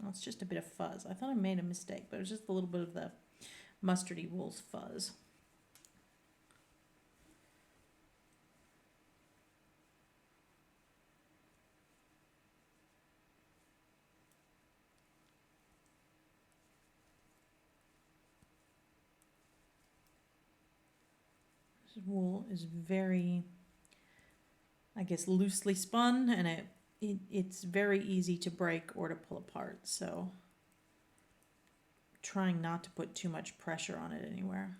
S1: It's just a bit of fuzz. I thought I made a mistake, but it was just a little bit of the mustardy wool's fuzz. This wool is very, I guess, loosely spun, and it's very easy to break or to pull apart. So trying not to put too much pressure on it anywhere.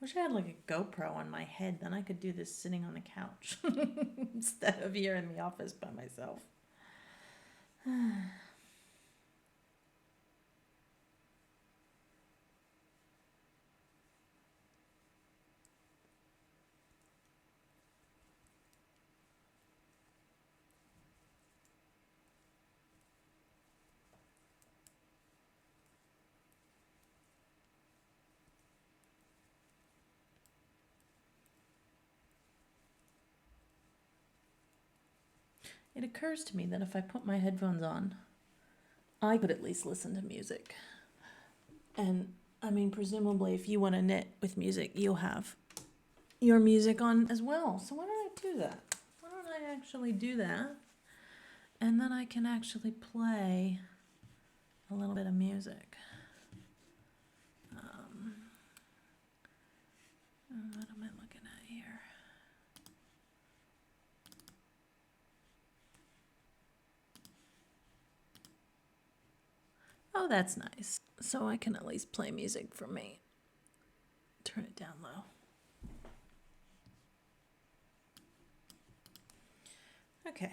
S1: Wish I had like a GoPro on my head, then I could do this sitting on the couch instead of here in the office by myself. It occurs to me that if I put my headphones on, I could at least listen to music. And I mean, presumably, if you want to knit with music, you'll have your music on as well. So why don't I do that? Why don't I actually do that? And then I can actually play a little bit of music. What am I looking at here? Oh, that's nice. So I can at least play music for me. Turn it down low. Okay.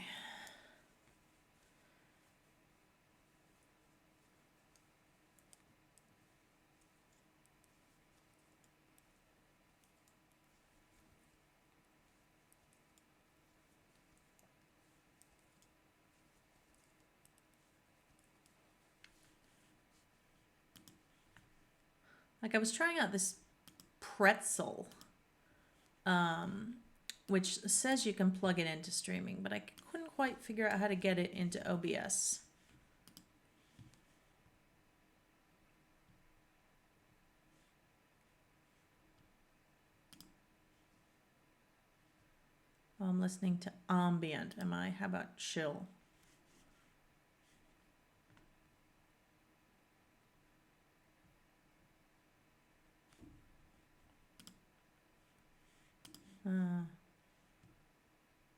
S1: Like I was trying out this pretzel, which says you can plug it into streaming, but I couldn't quite figure out how to get it into OBS. Oh, I'm listening to ambient. Am I? How about chill?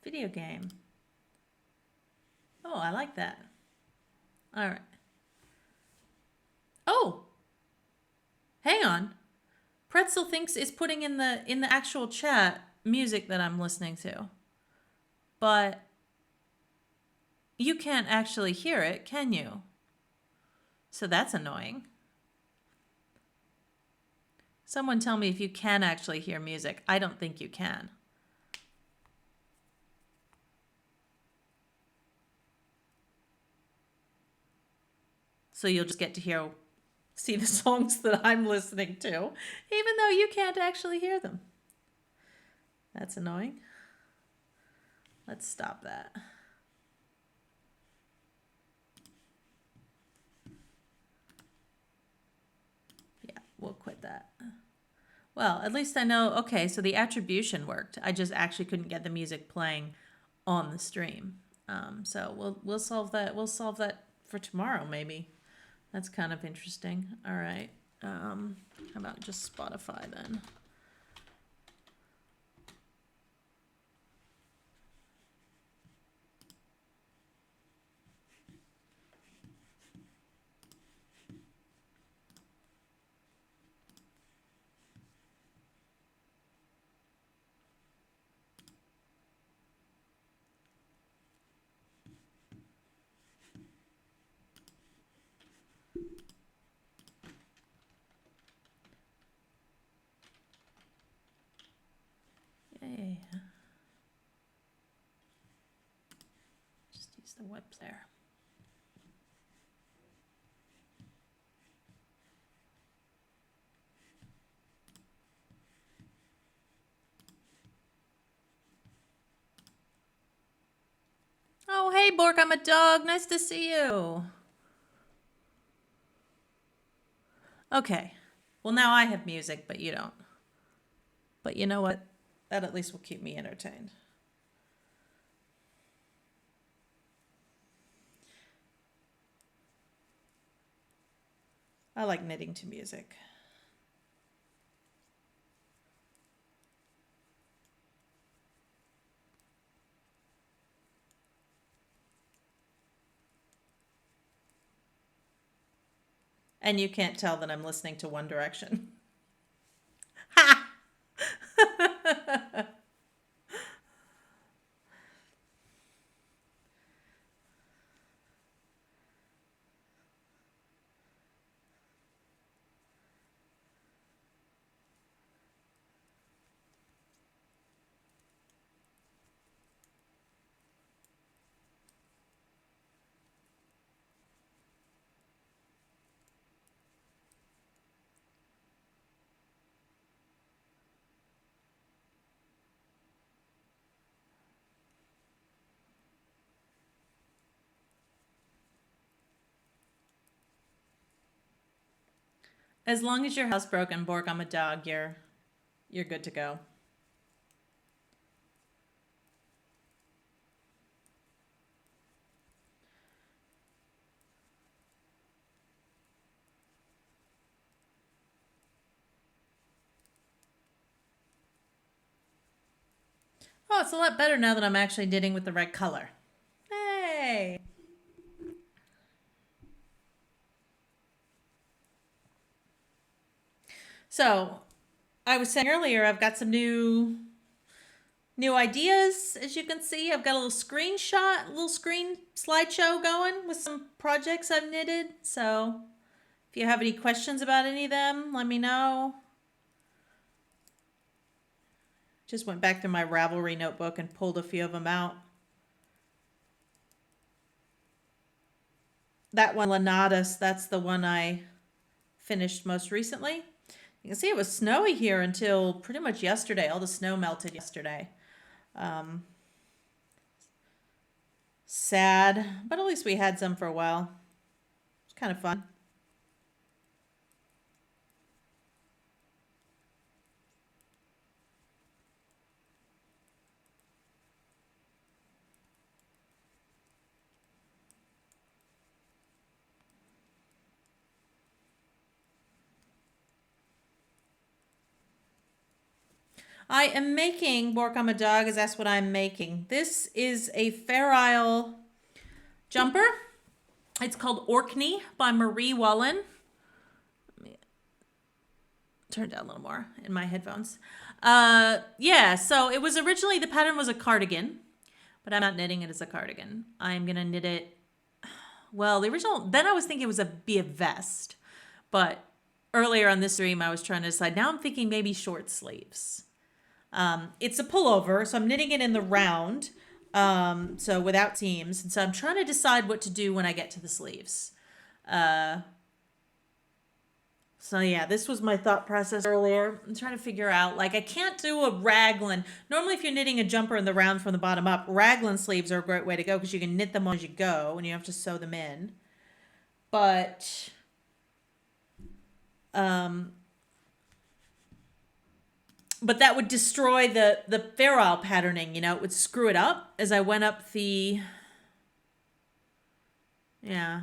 S1: Video game. Oh, I like that. All right. Oh, hang on. Pretzel thinks it's putting in the actual chat music that I'm listening to, but you can't actually hear it, can you? So that's annoying. Someone tell me if you can actually hear music. I don't think you can. So you'll just get to see the songs that I'm listening to, even though you can't actually hear them. That's annoying. Let's stop that. Yeah, we'll quit that. Well, at least I know, okay, so the attribution worked. I just actually couldn't get the music playing on the stream. So we'll solve that. We'll solve that for tomorrow, maybe. That's kind of interesting. All right. How about just Spotify then? Yay. Just use the whip there. Oh, hey, Bork, I'm a dog. Nice to see you. Okay. Well, now I have music, but you don't. But you know what? That at least will keep me entertained. I like knitting to music. And you can't tell that I'm listening to One Direction. Ha! As long as you're housebroken, Borg, I'm a dog, you're good to go. Oh, it's a lot better now that I'm actually knitting with the right color. Hey! So, I was saying earlier, I've got some new ideas. As you can see, I've got a little screenshot, a little screen slideshow going with some projects I've knitted. So, if you have any questions about any of them, let me know. Just went back through my Ravelry notebook and pulled a few of them out. That one, Lenatus, that's the one I finished most recently. You can see it was snowy here until pretty much yesterday. All the snow melted yesterday. Sad, but at least we had some for a while. It's kind of fun. I am making, Bork I'm a Dog, is that's what I'm making. This is a Fair Isle jumper. It's called Orkney by Marie Wallen. Let me turn down a little more in my headphones. Yeah, so it was originally, the pattern was a cardigan, but I'm not knitting it as a cardigan. I'm going to knit it, well, the original, then I was thinking it was be a vest, but earlier on this stream I was trying to decide. Now I'm thinking maybe short sleeves. It's a pullover, so I'm knitting it in the round, so without seams. And so I'm trying to decide what to do when I get to the sleeves. So yeah, this was my thought process earlier. I'm trying to figure out, like, I can't do a raglan. Normally, if you're knitting a jumper in the round from the bottom up, raglan sleeves are a great way to go because you can knit them as you go and you have to sew them in. But, but that would destroy the Fair Isle patterning, you know, it would screw it up as I went up the, yeah.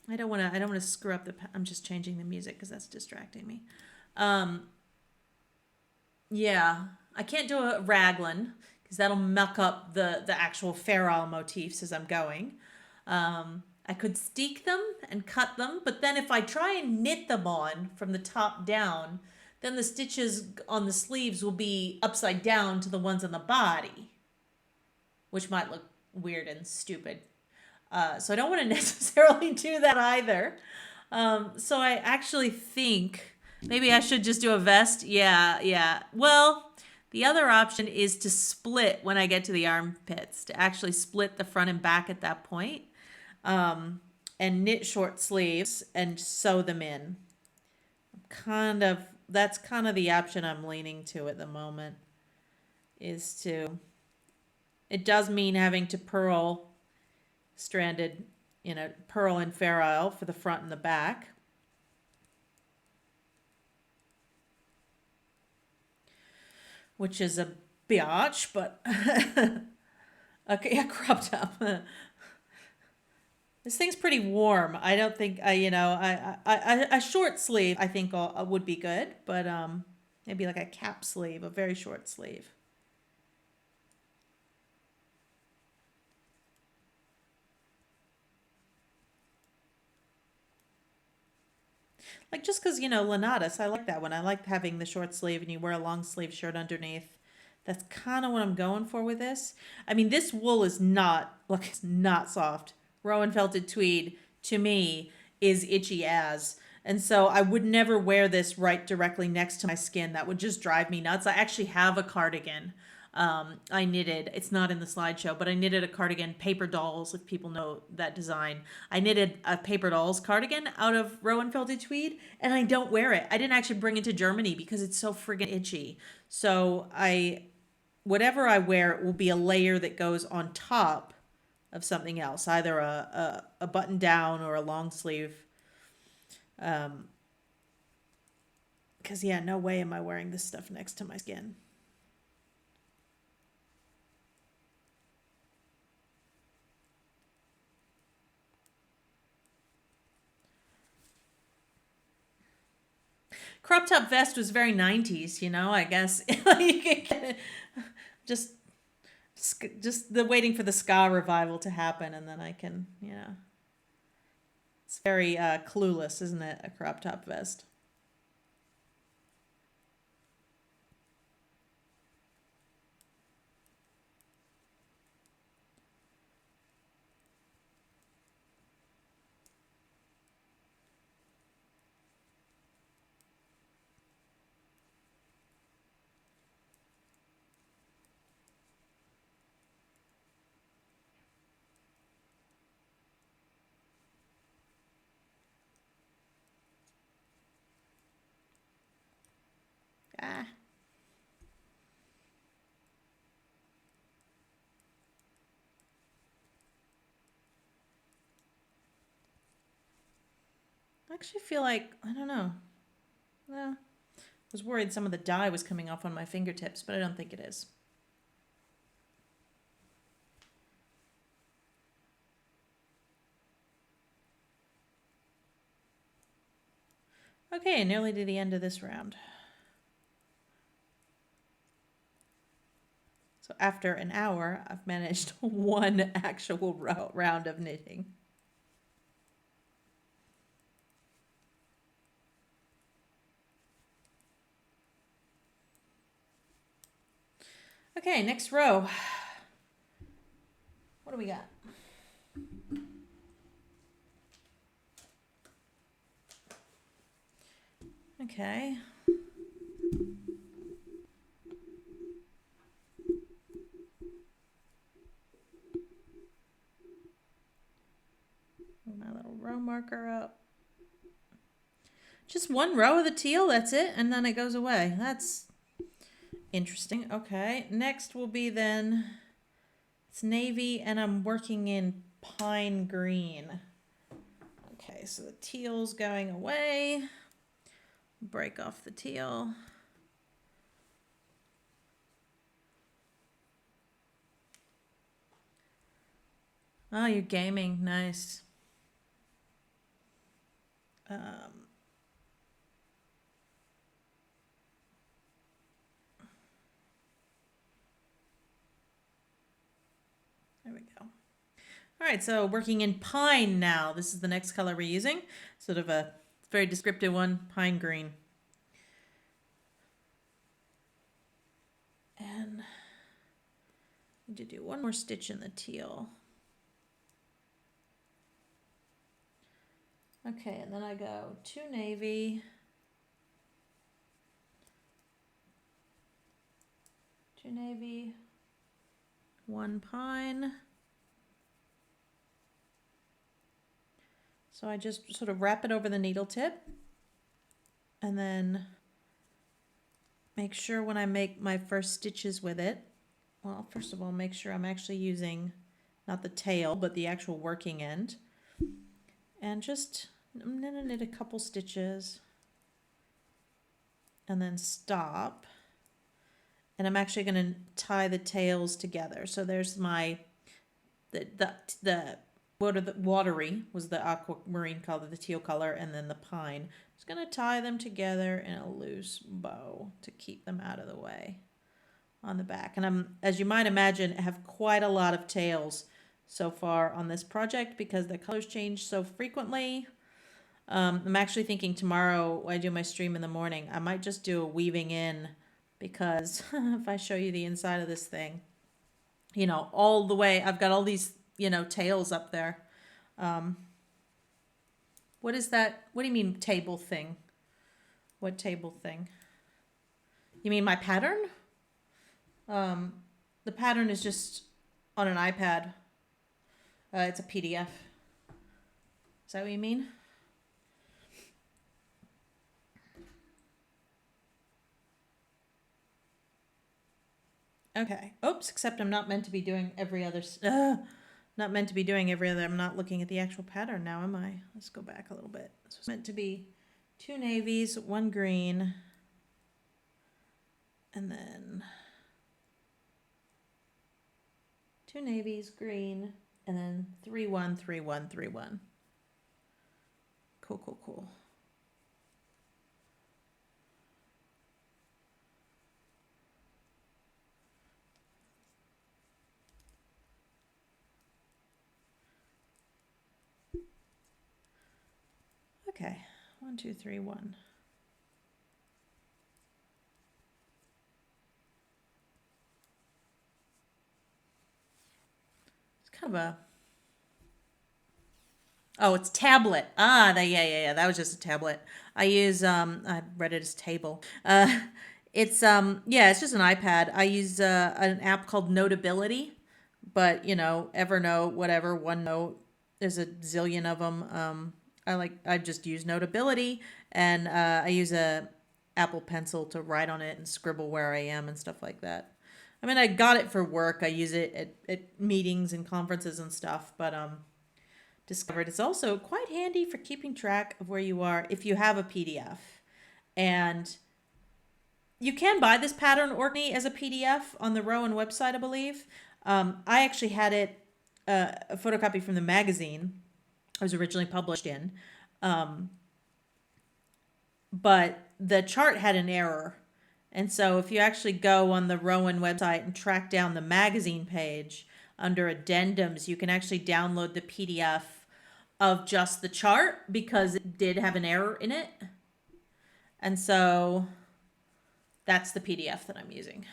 S1: I don't want to screw up I'm just changing the music because that's distracting me. Yeah, I can't do a raglan because that'll muck up the actual Fair Isle motifs as I'm going. I could steek them and cut them, but then if I try and knit them on from the top down, then the stitches on the sleeves will be upside down to the ones on the body, which might look weird and stupid. So I don't want to necessarily do that either. So I actually think maybe I should just do a vest. Yeah. Well, the other option is to split when I get to the armpits, to actually split the front and back at that point, and knit short sleeves and sew them in. That's kind of the option I'm leaning to at the moment, is to, it does mean having to purl stranded, purl and Fair Isle for the front and the back. Which is a biatch, but okay, yeah, crop top. This thing's pretty warm. I don't think a short sleeve I think would be good, but maybe like a cap sleeve, a very short sleeve. Like, just because, Lenatus, I like that one. I like having the short sleeve and you wear a long sleeve shirt underneath. That's kind of what I'm going for with this. I mean, this wool is not, look, it's not soft. Rowan felted tweed, to me, is itchy as. And so I would never wear this right directly next to my skin. That would just drive me nuts. I actually have a cardigan. I knitted, it's not in the slideshow, but I knitted a cardigan, Paper Dolls, if people know that design. I knitted a Paper Dolls cardigan out of Rowan felted tweed, and I don't wear it. I didn't actually bring it to Germany because it's so friggin' itchy. So whatever I wear, it will be a layer that goes on top of something else, either a button down or a long sleeve Because, yeah, no way am I wearing this stuff next to my skin. Crop top vest was very 90s, you know, I guess. just just the waiting for the ska revival to happen, and then I can, you know. It's very clueless, isn't it? A crop top vest. Ah. I actually feel like, I don't know. No. I was worried some of the dye was coming off on my fingertips, but I don't think it is. Okay, nearly to the end of this round. So after an hour, I've managed one actual round of knitting. Okay, next row. What do we got? Okay. My little row marker up. Just one row of the teal, that's it, and then it goes away. That's interesting. Okay, next will be then, it's navy, and I'm working in pine green. Okay, so the teal's going away. Break off the teal. Oh, you're gaming. Nice. There we go. All right, so working in pine now. This is the next color we're using. Sort of a very descriptive one, pine green. And I need to do one more stitch in the teal. Okay, and then I go 2 navy, 2 navy, 1 pine. So I just sort of wrap it over the needle tip, and then make sure when I make my first stitches with it, well, first of all, make sure I'm actually using not the tail, but the actual working end. And just, I'm gonna knit a couple stitches and then stop. And I'm actually gonna tie the tails together. So there's my, the watery was the aquamarine color, the teal color, and then the pine. Just gonna tie them together in a loose bow to keep them out of the way on the back. And I'm, as you might imagine, have quite a lot of tails so far on this project because the colors change so frequently. I'm actually thinking tomorrow when I do my stream in the morning, I might just do a weaving in, because if I show you the inside of this thing, you know, all the way, I've got all these, you know, tails up there. What is that? What do you mean table thing? What table thing? You mean my pattern? The pattern is just on an iPad. It's a PDF. Is that what you mean? Okay. Oops, except I'm not meant to be doing every other, not meant to be doing every other, I'm not looking at the actual pattern now, am I? Let's go back a little bit. This was meant to be 2 navies, 1 green. And then 2 navies, green, and then 3-1, 3-1, 3-1. Cool, cool, cool. Okay, 1, 2, 3, 1. It's kind of a... Oh, it's tablet. Yeah. That was just a tablet. I use I read it as table. It's just an iPad. I use an app called Notability, but Evernote, whatever, OneNote. There's a zillion of them. I just use Notability, and I use a Apple Pencil to write on it and scribble where I am and stuff like that. I mean, I got it for work. I use it at meetings and conferences and stuff, but discovered it's also quite handy for keeping track of where you are if you have a PDF. And you can buy this pattern Orkney as a PDF on the Rowan website, I believe. I actually had it a photocopy from the magazine I was originally published in, but the chart had an error. And so if you actually go on the Rowan website and track down the magazine page under addendums, you can actually download the PDF of just the chart because it did have an error in it. And so that's the PDF that I'm using.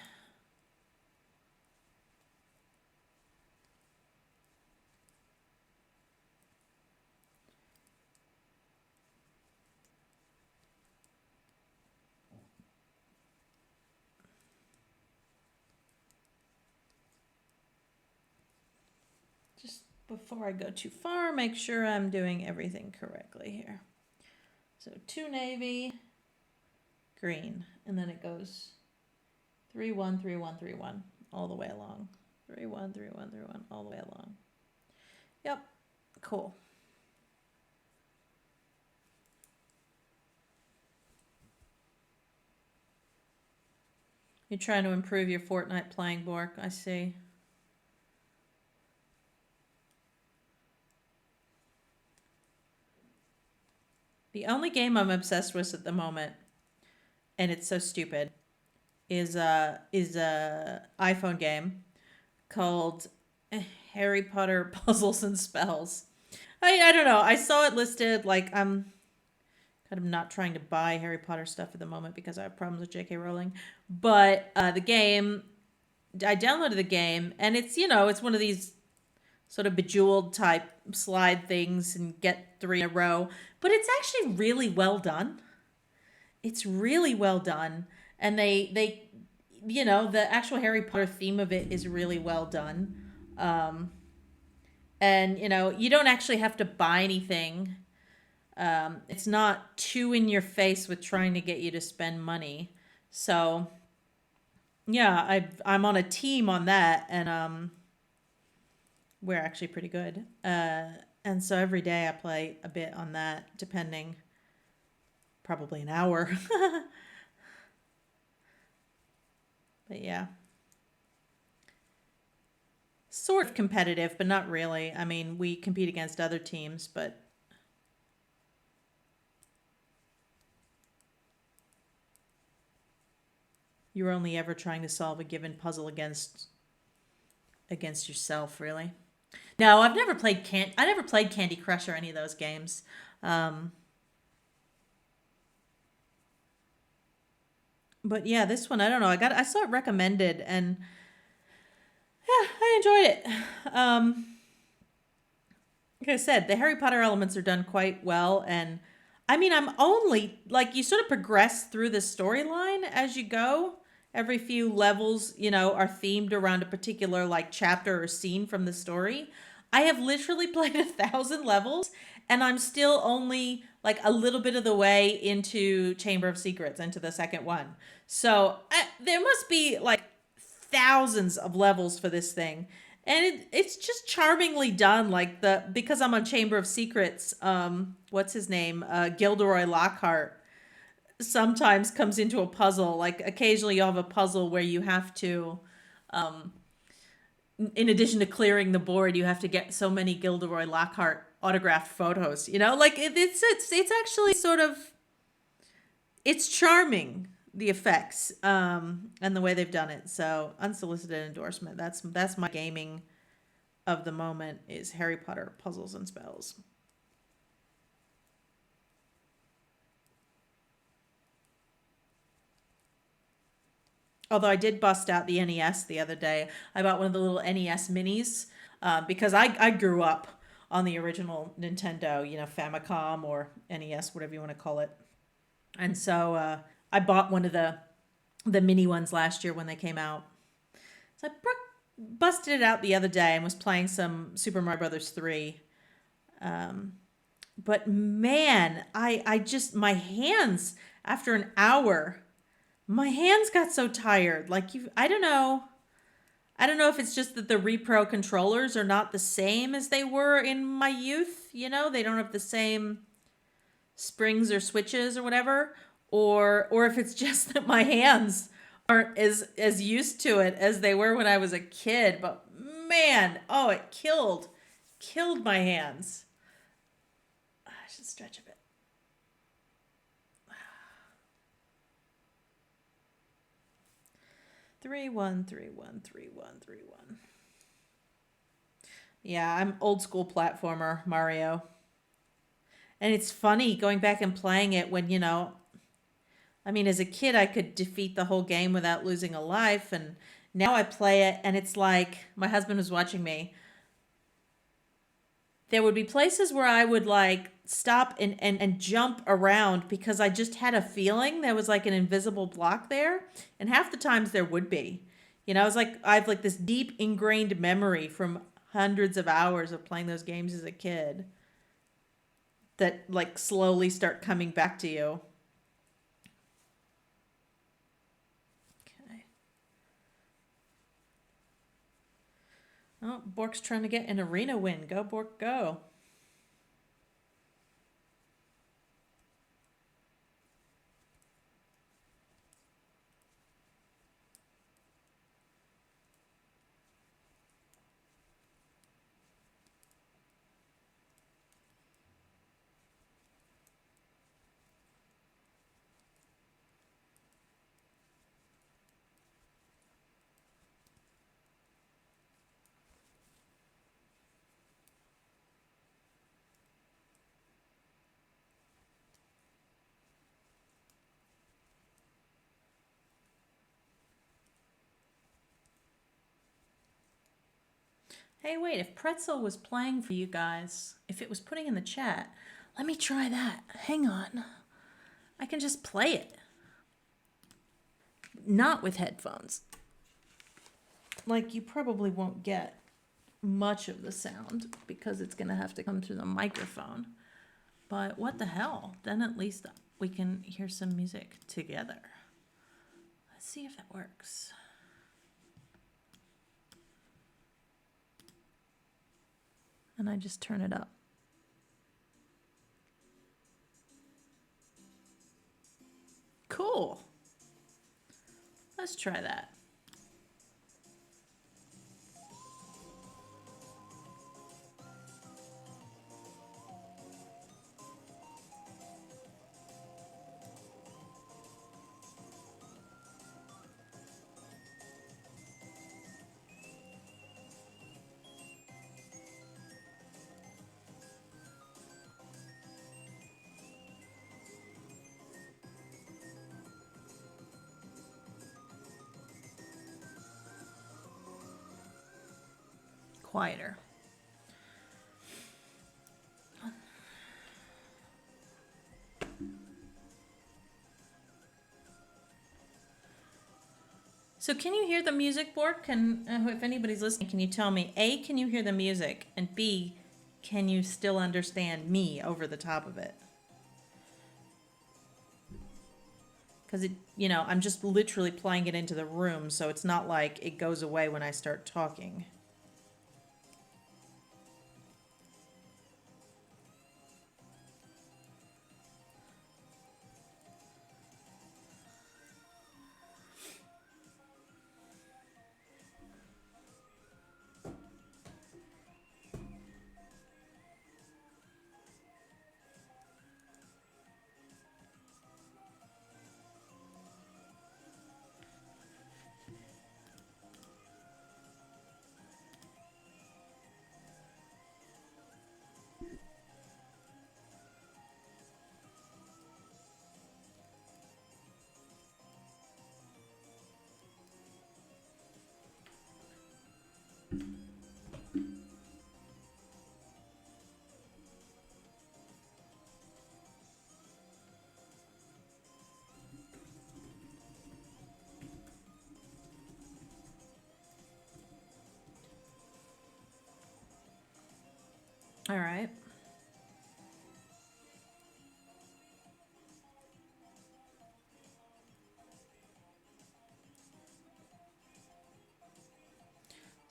S1: Just before I go too far, make sure I'm doing everything correctly here. So 2 navy, green, and then it goes 3-1, 3-1, 3-1 all the way along. 3-1, 3-1, 3-1 all the way along. Yep, cool. You're trying to improve your Fortnite playing, Bork, I see. The only game I'm obsessed with at the moment, and it's so stupid, is a iPhone game called Harry Potter Puzzles and Spells. I don't know. I saw it listed. Like, I'm kind of not trying to buy Harry Potter stuff at the moment because I have problems with J.K. Rowling. But the game, I downloaded the game, and it's it's one of these sort of Bejeweled type slide things and get 3 in a row. But it's actually really well done. It's really well done, and they the actual Harry Potter theme of it is really well done. And you don't actually have to buy anything. It's not too in your face with trying to get you to spend money. So yeah, I'm on a team on that, and we're actually pretty good. And so every day I play a bit on that, depending, probably an hour. But yeah. Sort of competitive, but not really. I mean, we compete against other teams, but you're only ever trying to solve a given puzzle against yourself, really. No, I've never played I never played Candy Crush or any of those games. Um, but yeah, this one I don't know. I saw it recommended, and yeah, I enjoyed it. Like I said, the Harry Potter elements are done quite well, and I mean, I'm only like, you sort of progress through the storyline as you go. Every few levels, are themed around a particular like chapter or scene from the story. I have literally played 1,000 levels, and I'm still only like a little bit of the way into Chamber of Secrets, into the second one. So there must be like thousands of levels for this thing, and it's just charmingly done. Like, because I'm on Chamber of Secrets, what's his name, Gilderoy Lockhart, sometimes comes into a puzzle. Like occasionally you'll have a puzzle where you have to, in addition to clearing the board, you have to get so many Gilderoy Lockhart autographed photos. You know, like it's actually sort of, it's charming, the effects, and the way they've done it. So unsolicited endorsement. That's my gaming of the moment is Harry Potter puzzles and spells. Although I did bust out the NES the other day. I bought one of the little NES minis, because I grew up on the original Nintendo, Famicom or NES, whatever you want to call it. And so I bought one of the mini ones last year when they came out. So I busted it out the other day and was playing some Super Mario Brothers 3. But man, I just, my hands, after an hour, my hands got so tired. Like I don't know. I don't know if it's just that the repro controllers are not the same as they were in my youth. They don't have the same springs or switches or whatever, or if it's just that my hands aren't as used to it as they were when I was a kid. But man, oh, it killed my hands. I should stretch a bit. 3-1-3-1-3-1-3-1. Yeah, I'm old school platformer Mario. And it's funny going back and playing it when, I mean, as a kid, I could defeat the whole game without losing a life. And now I play it, and it's like my husband was watching me. There would be places where I would like stop and jump around because I just had a feeling there was like an invisible block there. And half the times there would be. It's like I have like this deep ingrained memory from hundreds of hours of playing those games as a kid that like slowly start coming back to you. Okay. Oh, Bork's trying to get an arena win. Go, Bork, go. Hey, wait, if Pretzel was playing for you guys, if it was putting in the chat, let me try that. Hang on. I can just play it. Not with headphones. Like, you probably won't get much of the sound because it's going to have to come through the microphone. But what the hell? Then at least we can hear some music together. Let's see if that works. And I just turn it up. Cool. Let's try that. Quieter. So can you hear the music, Bork? If anybody's listening, can you tell me, A, can you hear the music? And B, can you still understand me over the top of it? Because I'm just literally playing it into the room, so it's not like it goes away when I start talking.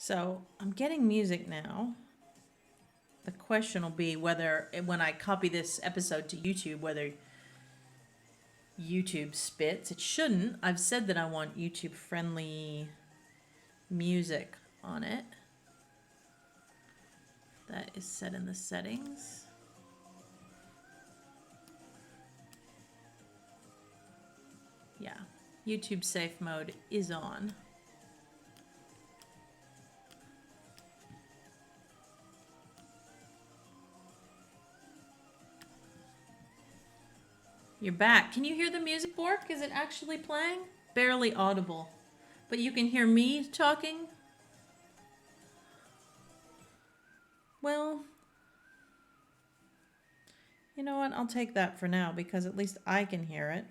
S1: So I'm getting music now. The question will be whether, when I copy this episode to YouTube, whether YouTube spits. It shouldn't. I've said that I want YouTube friendly music on it. That is set in the settings. Yeah, YouTube safe mode is on. You're back. Can you hear the music, Bork? Is it actually playing? Barely audible. But you can hear me talking? Well, you know what? I'll take that for now because at least I can hear it.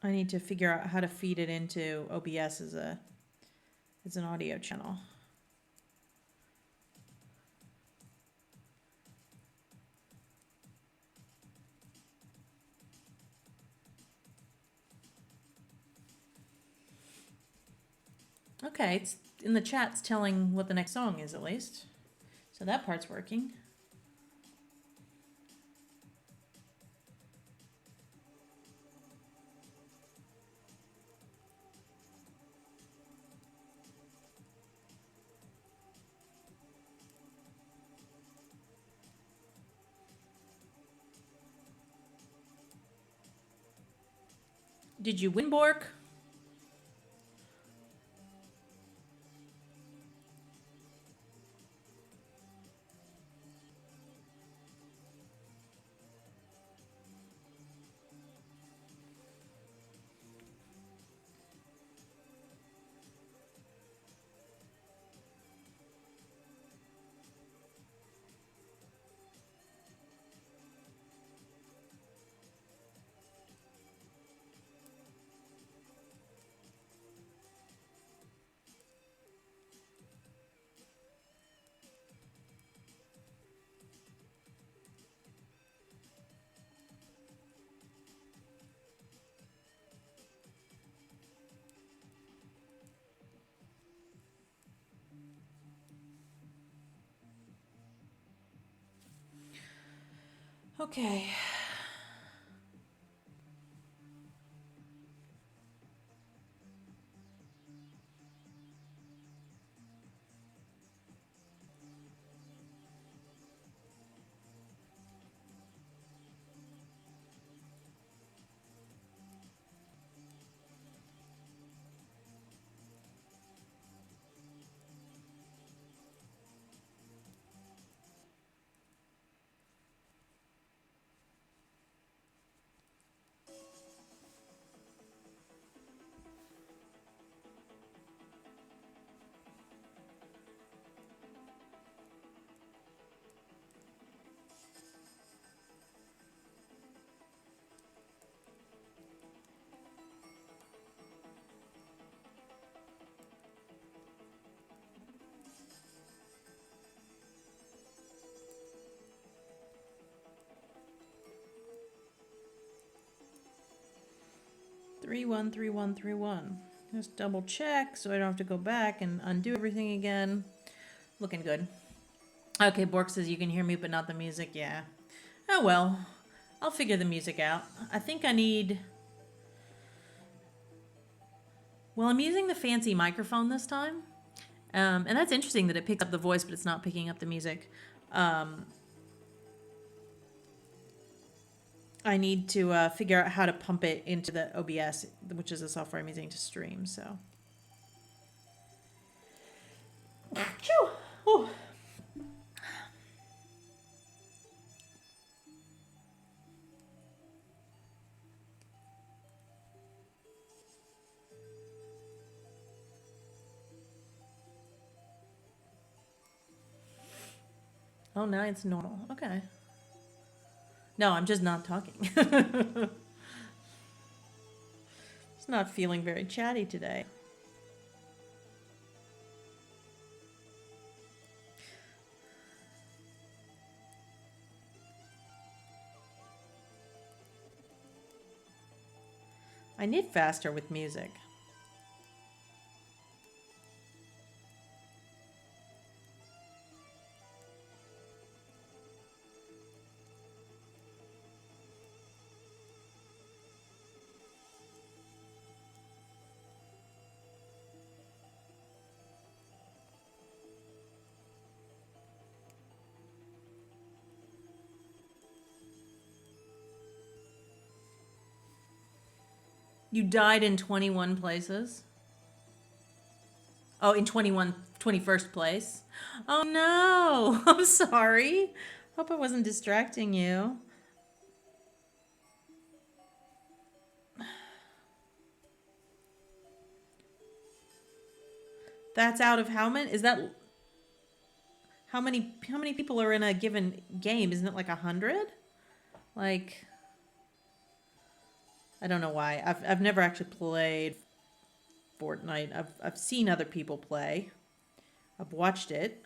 S1: I need to figure out how to feed it into OBS as an audio channel. Okay, it's in the chat's telling what the next song is at least. So that part's working. Did you win, Bork? Okay. Three one 3131. Just double check so I don't have to go back and undo everything again. Looking good. Okay, Bork says you can hear me but not the music. Yeah. Oh well. I'll figure the music out. I think I need... Well, I'm using the fancy microphone this time. And that's interesting that it picks up the voice but it's not picking up the music. I need to figure out how to pump it into the OBS, which is the software I'm using to stream, so. Oh, now it's normal. Okay. No, I'm just not talking. It's not feeling very chatty today. I knit faster with music. You died in 21 places? Oh, in 21st place? Oh no! I'm sorry. Hope I wasn't distracting you. That's out of how many? Is that how many people are in a given game? Isn't it like 100? Like, I don't know why. I've never actually played Fortnite. I've seen other people play. I've watched it.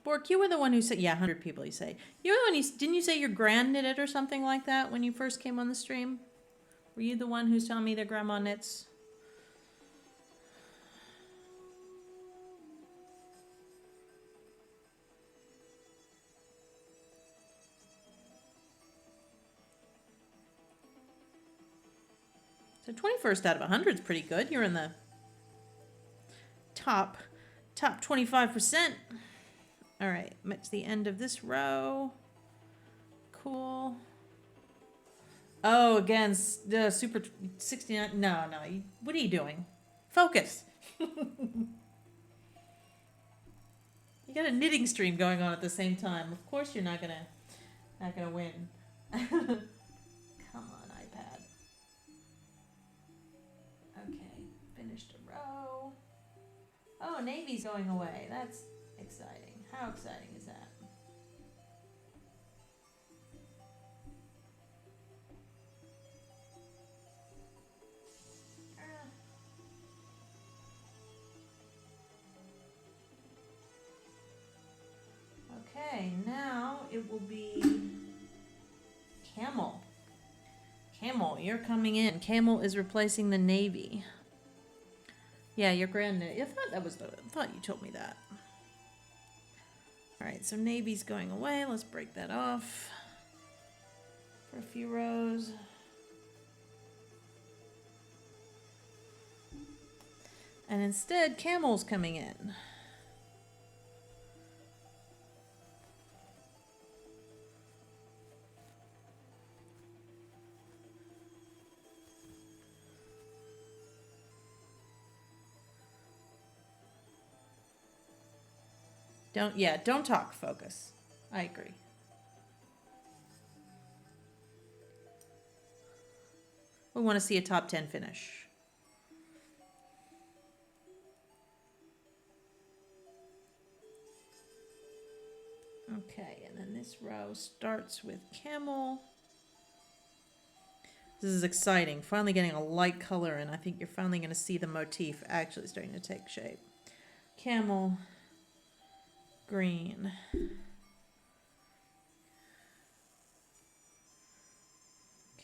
S1: Bork, you were the one who said, yeah, 100 people, you say. You were the one, didn't you say your grand knitted or something like that when you first came on the stream? Were you the one who's telling me their grandma knits? So 21st out of 100 is pretty good. You're in the top 25%. All right, it's the end of this row. Cool. Oh, again, the super 69. No. What are you doing? Focus. You got a knitting stream going on at the same time. Of course, you're not gonna win. Come on, iPad. Okay, finished a row. Oh, Navy's going away. That's exciting. How exciting is that? Okay, now it will be Camel. Camel, you're coming in. Camel is replacing the Navy. Yeah, your granddad. I thought you told me that. All right, so Navy's going away. Let's break that off for a few rows. And instead, Camel's coming in. Don't talk, focus. I agree. We want to see a top 10 finish. Okay, and then this row starts with Camel. This is exciting. Finally getting a light color, and I think you're finally going to see the motif actually starting to take shape. Camel, green.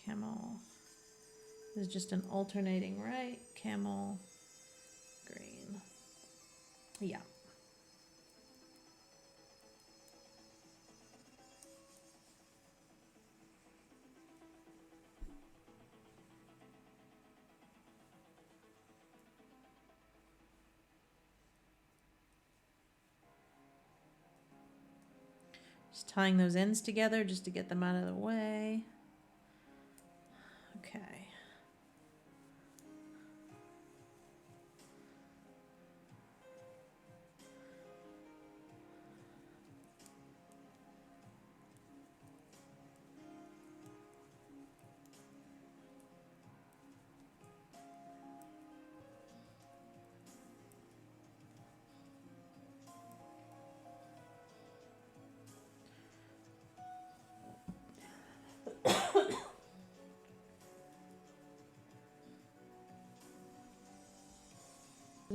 S1: Camel. This is just an alternating right. Camel, green. Yeah. Just tying those ends together just to get them out of the way. Okay.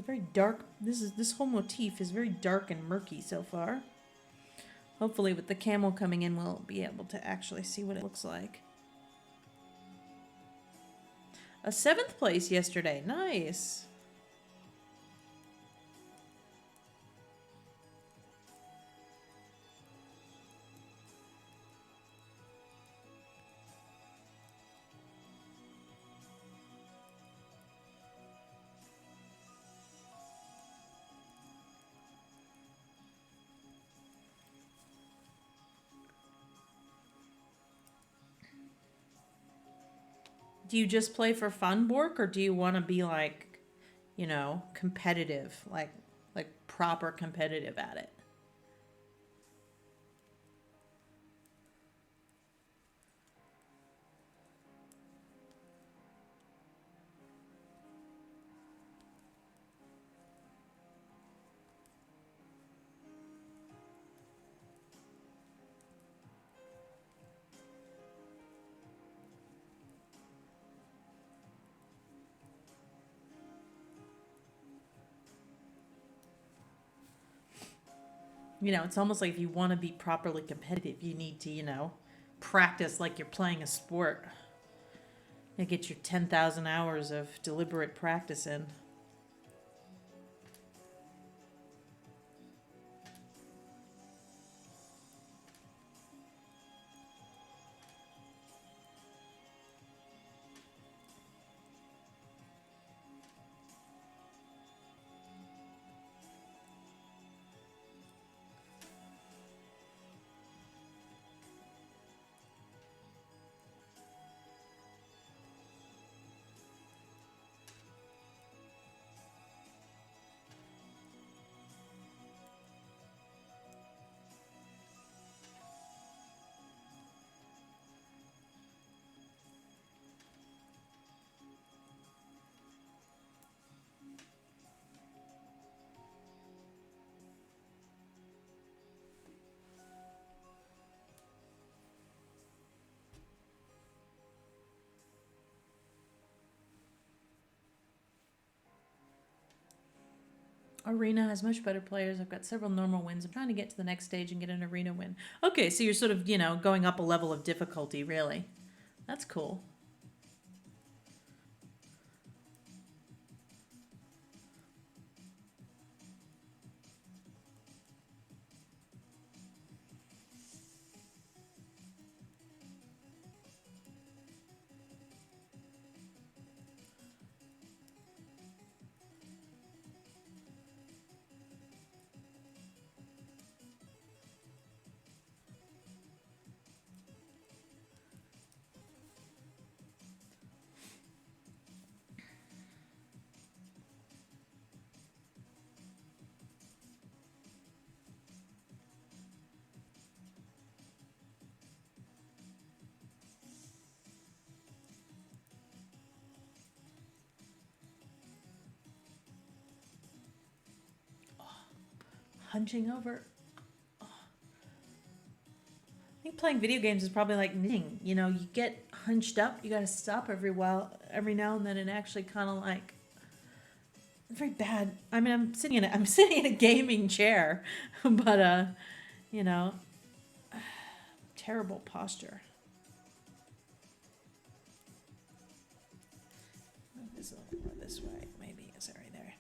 S1: a very dark, this whole motif is very dark and murky so far. Hopefully with the camel coming in, we'll be able to actually see what it looks like. A 7th place yesterday. Nice. Do you just play for fun, Bork, or do you want to be like, you know, competitive, like proper competitive at it? You know, it's almost like if you want to be properly competitive, you need to, you know, practice like you're playing a sport. And get your 10,000 hours of deliberate practice in. Arena has much better players. I've got several normal wins. I'm trying to get to the next stage and get an arena win. Okay, so you're sort of, you know, going up a level of difficulty, really. That's cool. Hunching over. I think playing video games is probably like knitting. You know, you get hunched up, you got to stop every now and then, and actually kind of like very bad. I mean, I'm sitting in a gaming chair, but you know, terrible posture. This a little more this way, maybe. Is it right there?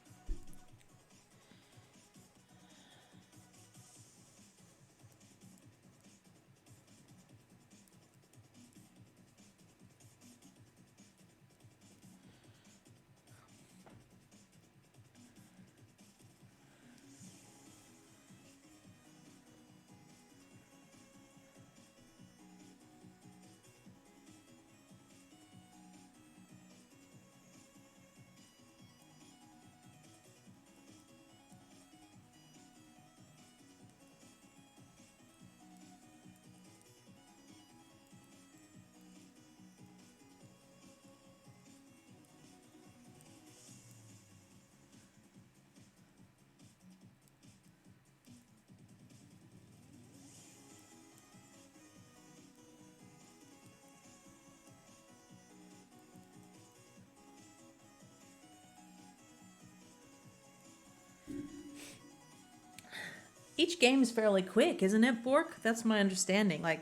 S1: Each game is fairly quick, isn't it, Bork? That's my understanding. Like,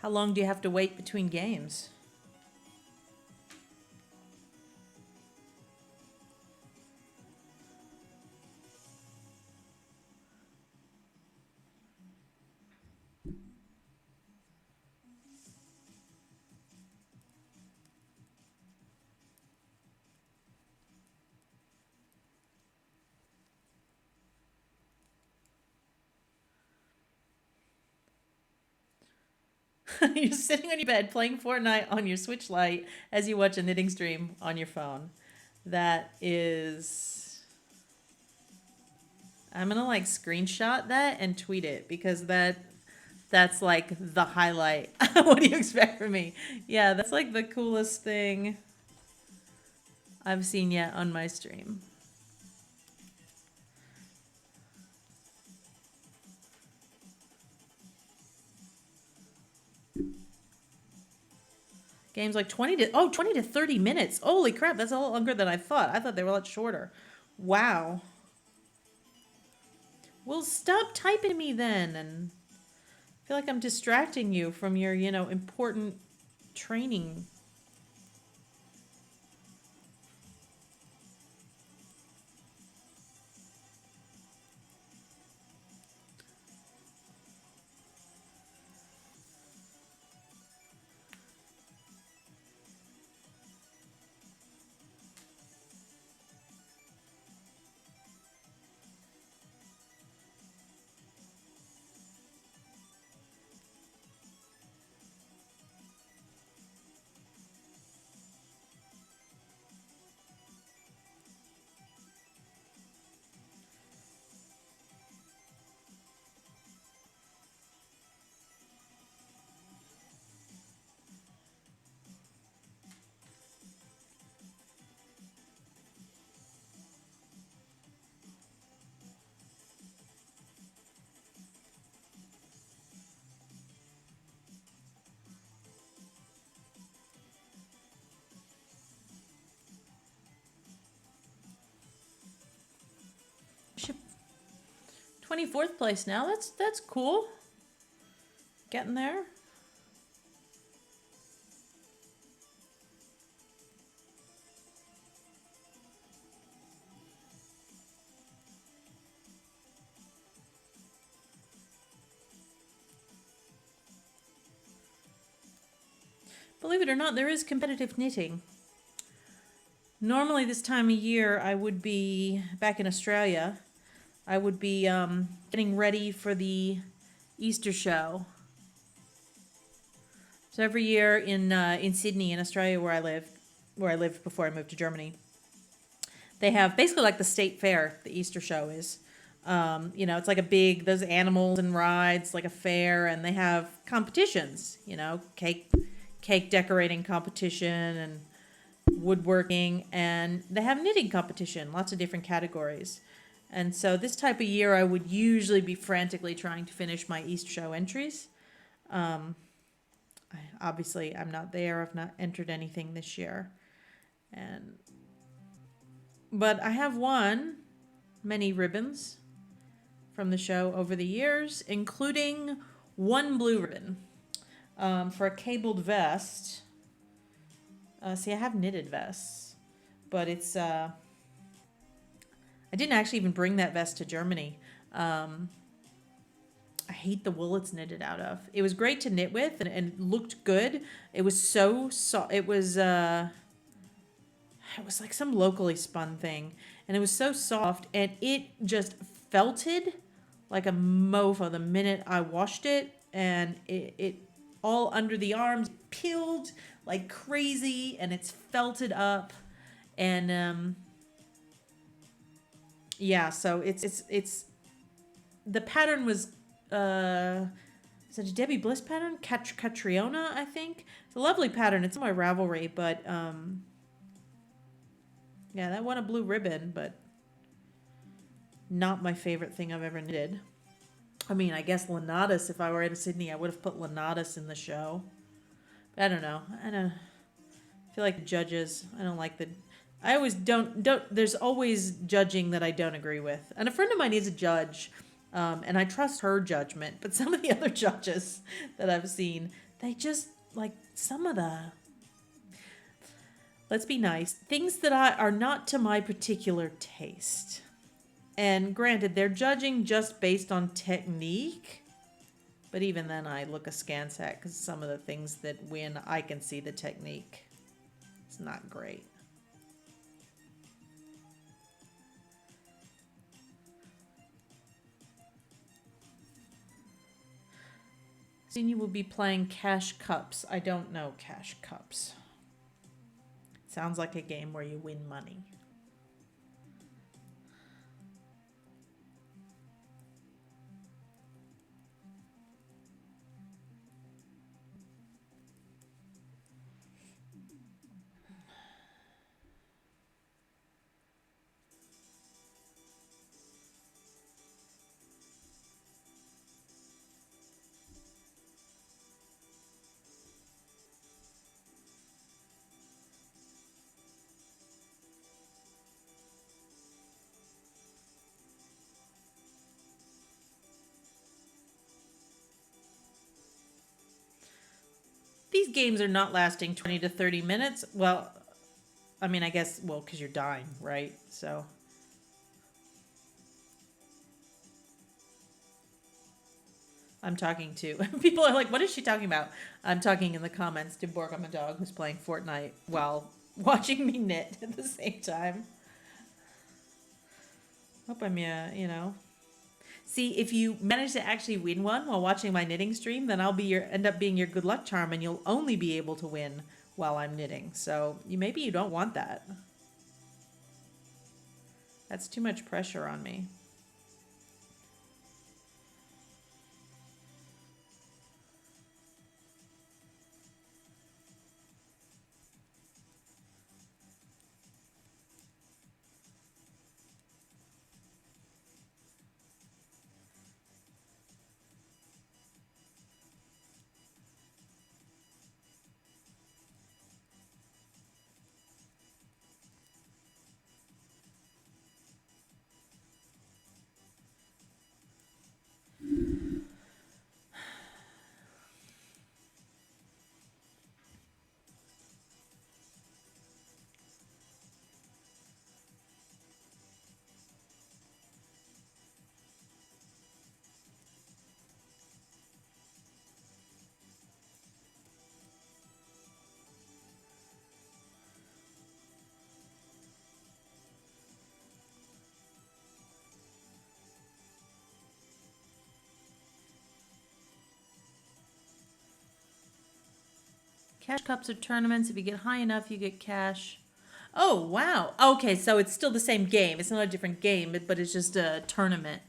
S1: how long do you have to wait between games? You're sitting on your bed playing Fortnite on your Switch Lite as you watch a knitting stream on your phone. That is. I'm gonna like screenshot that and tweet it because that's like the highlight. What do you expect from me? Yeah, that's like the coolest thing I've seen yet on my stream. Games like 20 to 30 minutes. Holy crap, that's a lot longer than I thought. I thought they were a lot shorter. Wow. Well, stop typing to me then, and I feel like I'm distracting you from your, important training. Ship 24th place now. That's cool. Getting there. Believe it or not, there is competitive knitting. Normally this time of year, I would be back in Australia. I would be getting ready for the Easter show. So every year in Sydney, in Australia, where I lived before I moved to Germany, they have basically like the state fair. The Easter show is. It's like those animals and rides, like a fair, and they have competitions. Cake decorating competition and woodworking, and they have knitting competition, lots of different categories. And so this type of year, I would usually be frantically trying to finish my East show entries. Obviously, I'm not there. I've not entered anything this year, but I have won many ribbons from the show over the years, including one blue ribbon for a cabled vest. See, I have knitted vests, but it's I didn't actually even bring that vest to Germany. I hate the wool it's knitted out of. It was great to knit with and looked good. It was so soft. It was like some locally spun thing, and it was so soft, and it just felted like a mofo the minute I washed it, and it all under the arms peeled like crazy, and it's felted up, and yeah. So it's the pattern was is it a Debbie Bliss pattern? Catriona, I think. It's a lovely pattern. It's my Ravelry, but yeah, that won a blue ribbon, but not my favorite thing I've ever knitted. I mean, I guess Lenatus, if I were in Sydney, I would have put Lenatus in the show. But I don't know. I feel like judges, I don't like the... I always don't... There's always judging that I don't agree with. And a friend of mine is a judge, And I trust her judgment, but some of the other judges that I've seen, they just like some of the, let's be nice, things that are not to my particular taste. And granted, they're judging just based on technique, but even then I look askance at, because some of the things that win, I can see the technique. It's not great. Soon you will be playing Cash Cups. I don't know Cash Cups. Sounds like a game where you win money. These games are not lasting 20 to 30 minutes. Well, I mean, I guess, well, because you're dying, right? So. I'm talking to. People are like, what is she talking about? I'm talking in the comments to Borg, my dog, who's playing Fortnite while watching me knit at the same time. Hope I'm, you know. See, if you manage to actually win one while watching my knitting stream, then I'll be end up being your good luck charm, and you'll only be able to win while I'm knitting. So maybe you don't want that. That's too much pressure on me. Cash cups are tournaments. If you get high enough, you get cash. Oh, wow. Okay, so it's still the same game. It's not a different game, but it's just a tournament.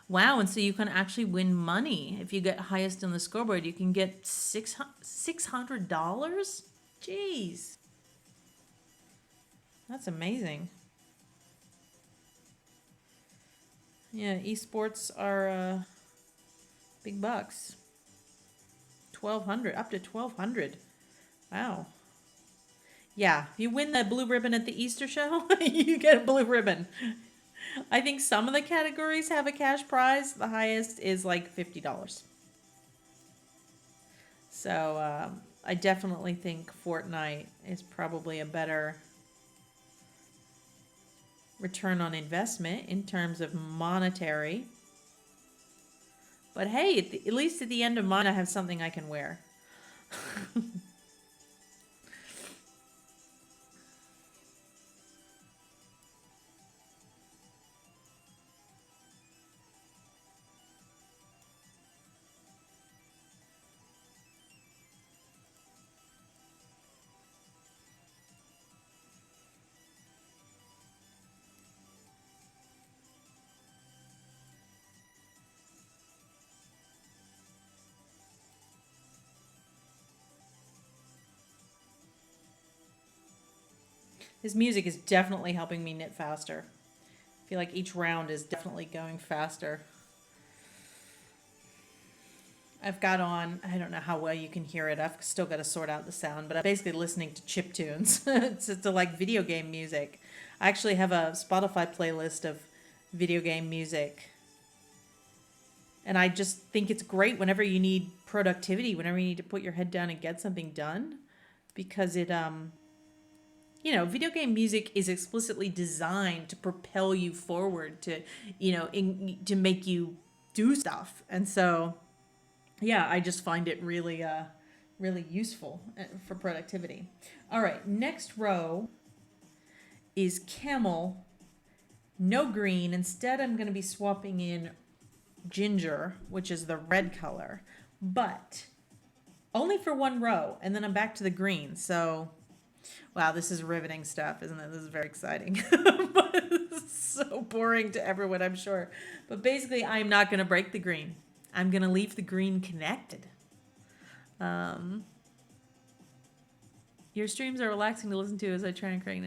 S1: Wow, and so you can actually win money. If you get highest on the scoreboard, you can get $600? Jeez. That's amazing. Yeah, esports are big bucks. 1,200, up to 1,200. Wow. Yeah, if you win the blue ribbon at the Easter show, you get a blue ribbon. I think some of the categories have a cash prize. The highest is like $50. So I definitely think Fortnite is probably a better return on investment in terms of monetary. But hey, at least at the end of mine, I have something I can wear. His music is definitely helping me knit faster. I feel like each round is definitely going faster. I've got on, I don't know how well you can hear it. I've still got to sort out the sound, but I'm basically listening to chip tunes to like video game music. I actually have a Spotify playlist of video game music. And I just think it's great whenever you need productivity, whenever you need to put your head down and get something done, because it video game music is explicitly designed to propel you forward, to to make you do stuff. And so yeah, I just find it really really useful for productivity. All right, next row is camel, no green. Instead, I'm going to be swapping in ginger, which is the red color, but only for one row, and then I'm back to the green. So, wow, this is riveting stuff, isn't it? This is very exciting. But it's so boring to everyone, I'm sure. But basically, I'm not going to break the green. I'm going to leave the green connected. Your streams are relaxing to listen to as I try and create.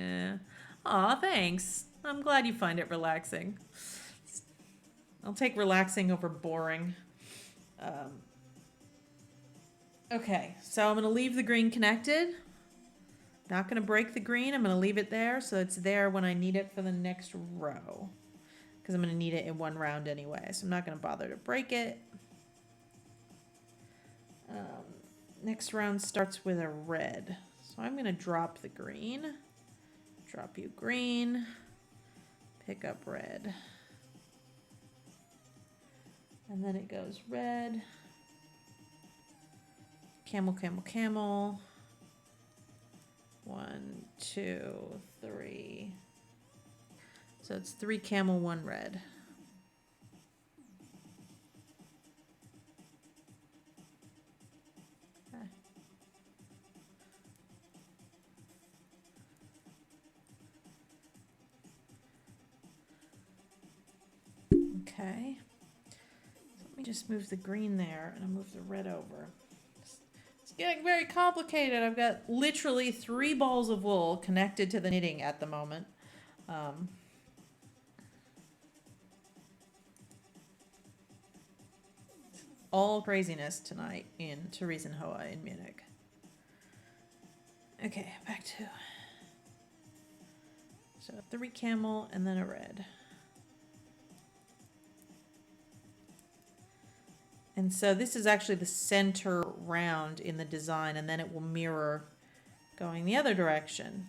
S1: Aw, thanks. I'm glad you find it relaxing. I'll take relaxing over boring. Okay, so I'm going to leave the green connected. Not going to break the green. I'm going to leave it there so it's there when I need it for the next row. Because I'm going to need it in one round anyway. So I'm not going to bother to break it. Next round starts with a red. So I'm going to drop the green. Drop you green. Pick up red. And then it goes red. Camel, camel, camel. 1, 2, 3. So it's 3 camel, 1 red. Okay. So let me just move the green there and I'll move the red over. It's getting very complicated. I've got literally 3 balls of wool connected to the knitting at the moment. All craziness tonight in Theresienhohe in Munich. Okay, back to... So 3 camel and then a red. And so this is actually the center round in the design, and then it will mirror going the other direction.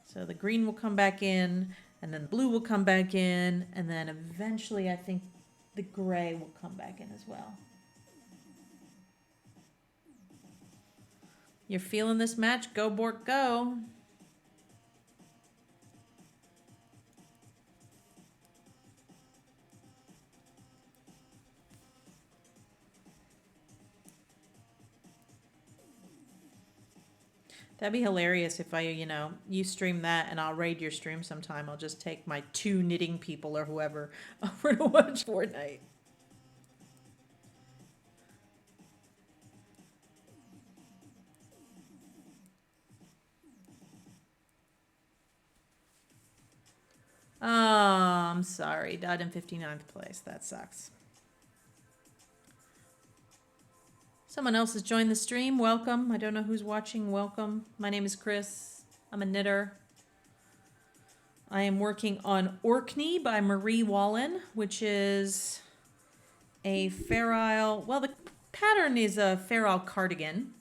S1: So the green will come back in, and then blue will come back in, and then eventually I think the gray will come back in as well. You're feeling this match? Go, Bork, go. That'd be hilarious if you stream that and I'll raid your stream sometime. I'll just take my 2 knitting people or whoever over to watch Fortnite. Oh, I'm sorry. Died in 59th place. That sucks. Someone else has joined the stream. Welcome. I don't know who's watching. Welcome. My name is Kris. I'm a knitter. I am working on Orkney by Marie Wallen, which is a Fair Isle. Well, the pattern is a Fair Isle cardigan,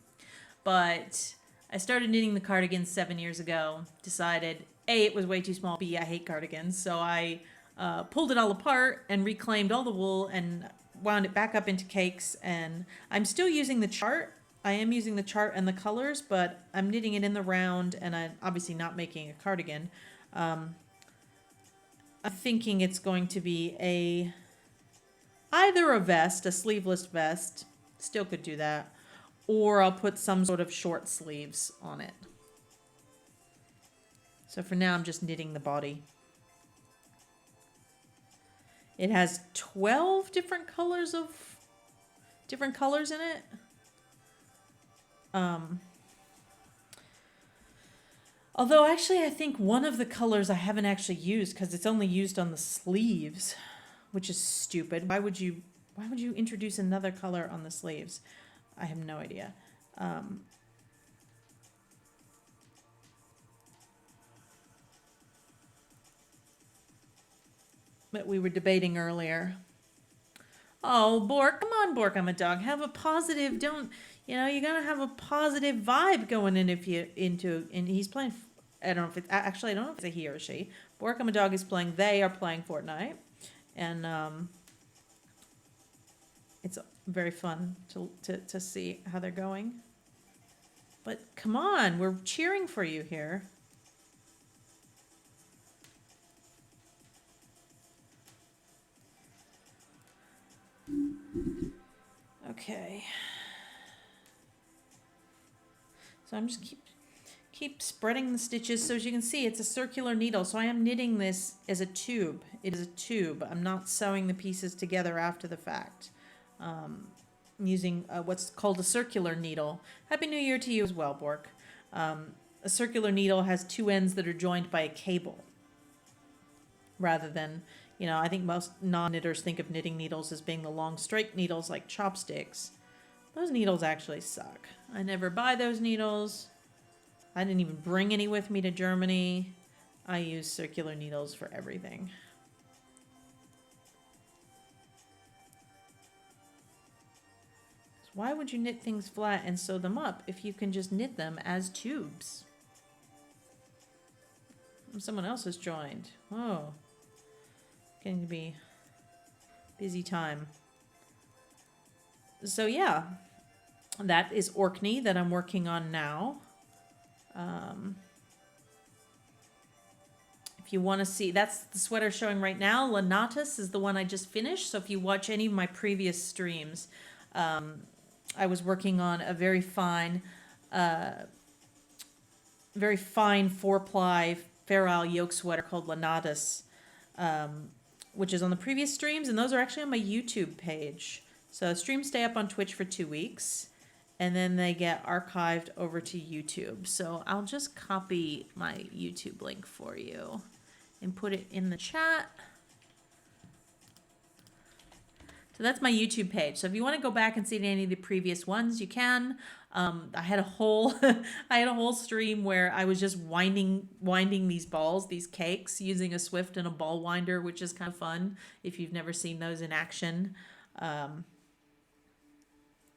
S1: but I started knitting the cardigan 7 years ago. Decided A, it was way too small. B, I hate cardigans. So I pulled it all apart and reclaimed all the wool and wound it back up into cakes, and I'm still using the chart. I am using the chart and the colors, but I'm knitting it in the round, and I'm obviously not making a cardigan. I'm thinking it's going to be either a vest, a sleeveless vest, still could do that, or I'll put some sort of short sleeves on it. So for now, I'm just knitting the body. It has 12 different colors in it. Although actually I think one of the colors I haven't actually used because it's only used on the sleeves, which is stupid. Why would you introduce another color on the sleeves? I have no idea. But we were debating earlier Oh, Bork, come on, Bork, I'm a dog. Have a positive, don't, you gotta have a positive vibe going in if you and he's playing, I don't know if it's, actually, I don't know if it's a he or a she. Bork, I'm a dog is playing, they are playing Fortnite. And, it's very fun to see how they're going. But come on, we're cheering for you here. Okay. So I'm just keep spreading the stitches. So as you can see, it's a circular needle. So I am knitting this as a tube. It is a tube. I'm not sewing the pieces together after the fact. I'm using what's called a circular needle. Happy New Year to you as well, Bork. A circular needle has two ends that are joined by a cable rather than, I think most non-knitters think of knitting needles as being the long straight needles like chopsticks. Those needles actually suck. I never buy those needles. I didn't even bring any with me to Germany. I use circular needles for everything. Why would you knit things flat and sew them up if you can just knit them as tubes? Someone else has joined. Oh. Getting to be busy time. So yeah, that is Orkney that I'm working on now. If you want to see, that's the sweater showing right now. Lanatus is the one I just finished. So if you watch any of my previous streams, I was working on a very fine 4-ply Fair Isle yoke sweater called Lanatus, which is on the previous streams, and those are actually on my YouTube page. So streams stay up on Twitch for 2 weeks, and then they get archived over to YouTube. So I'll just copy my YouTube link for you and put it in the chat. So that's my YouTube page. So if you want to go back and see any of the previous ones, you can. I had a whole stream where I was just winding these balls, these cakes, using a Swift and a ball winder, which is kind of fun if you've never seen those in action.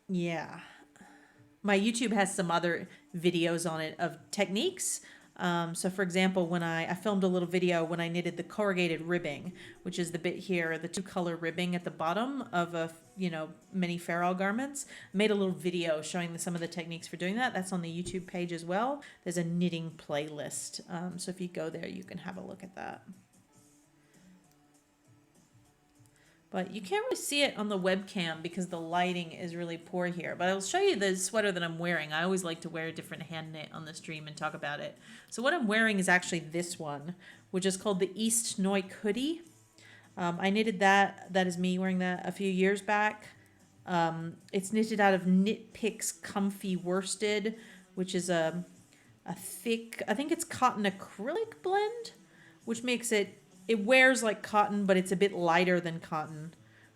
S1: Yeah. My YouTube has some other videos on it of techniques. So for example, when I filmed a little video when I knitted the corrugated ribbing, which is the bit here, the 2-color ribbing at the bottom of many Fair Isle garments. Made a little video showing some of the techniques for doing that. That's on the YouTube page as well. There's a knitting playlist. So if you go there, you can have a look at that. But you can't really see it on the webcam because the lighting is really poor here. But I'll show you the sweater that I'm wearing. I always like to wear a different hand knit on the stream and talk about it. So what I'm wearing is actually this one, which is called the East Noik hoodie. I knitted that. That is me wearing that a few years back. It's knitted out of Knit Picks Comfy Worsted, which is a thick, I think it's cotton acrylic blend, which makes it wears like cotton, but it's a bit lighter than cotton,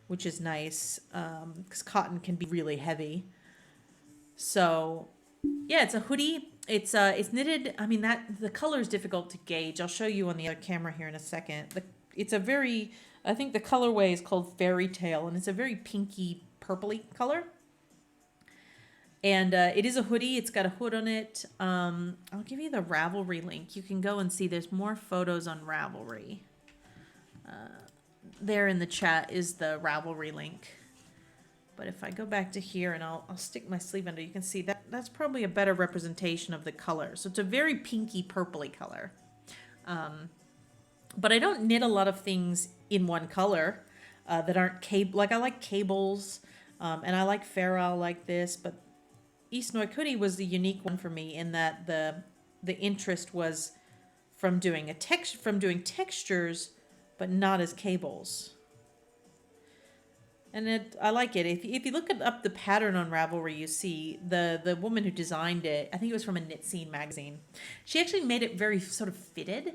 S1: which is nice because cotton can be really heavy. So yeah, it's a hoodie. It's knitted. I mean, the color is difficult to gauge. I'll show you on the other camera here in a second. I think the colorway is called Fairy Tale, and it's a very pinky purpley color. And it is a hoodie. It's got a hood on it. I'll give you the Ravelry link. You can go and see. There's more photos on Ravelry. There in the chat is the Ravelry link. But if I go back to here and I'll stick my sleeve under, you can see that's probably a better representation of the color. So it's a very pinky purpley color. But I don't knit a lot of things in one color that aren't cable. Like I like cables and I like Fair Isle like this, but East Noik hoodie was the unique one for me in that the interest was from doing textures, but not as cables. And I like it. If you look up the pattern on Ravelry, you see the woman who designed it. I think it was from a Knit Scene magazine. She actually made it very sort of fitted,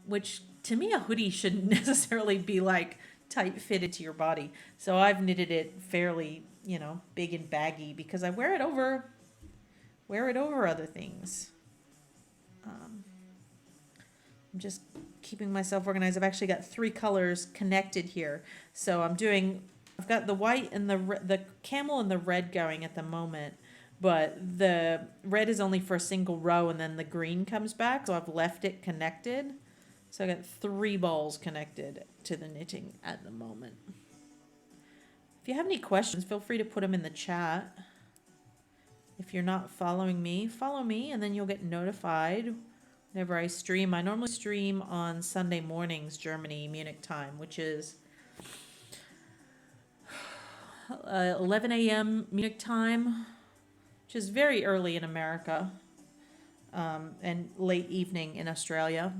S1: which to me a hoodie shouldn't necessarily be like tight fitted to your body. So I've knitted it fairly, big and baggy because I wear it over other things. I'm just keeping myself organized. I've actually got 3 colors connected here. So I've got the white and the camel and the red going at the moment, but the red is only for a single row and then the green comes back. So I've left it connected. So I got 3 balls connected to the knitting at the moment. If you have any questions, feel free to put them in the chat. If you're not following me, follow me and then you'll get notified whenever I stream. I normally stream on Sunday mornings, Germany, Munich time, which is 11 a.m. Munich time, which is very early in America, and late evening in Australia.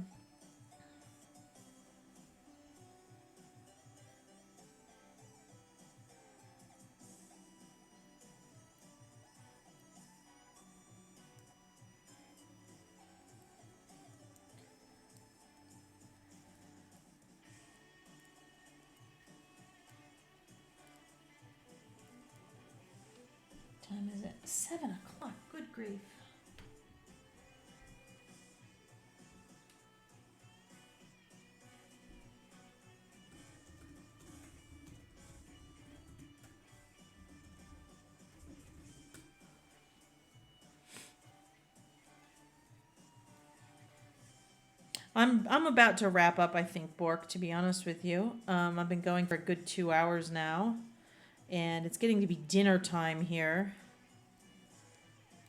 S1: Time is it? 7 o'clock. Good grief. I'm about to wrap up, I think, Bork, to be honest with you. I've been going for a good 2 hours now, and it's getting to be dinner time here.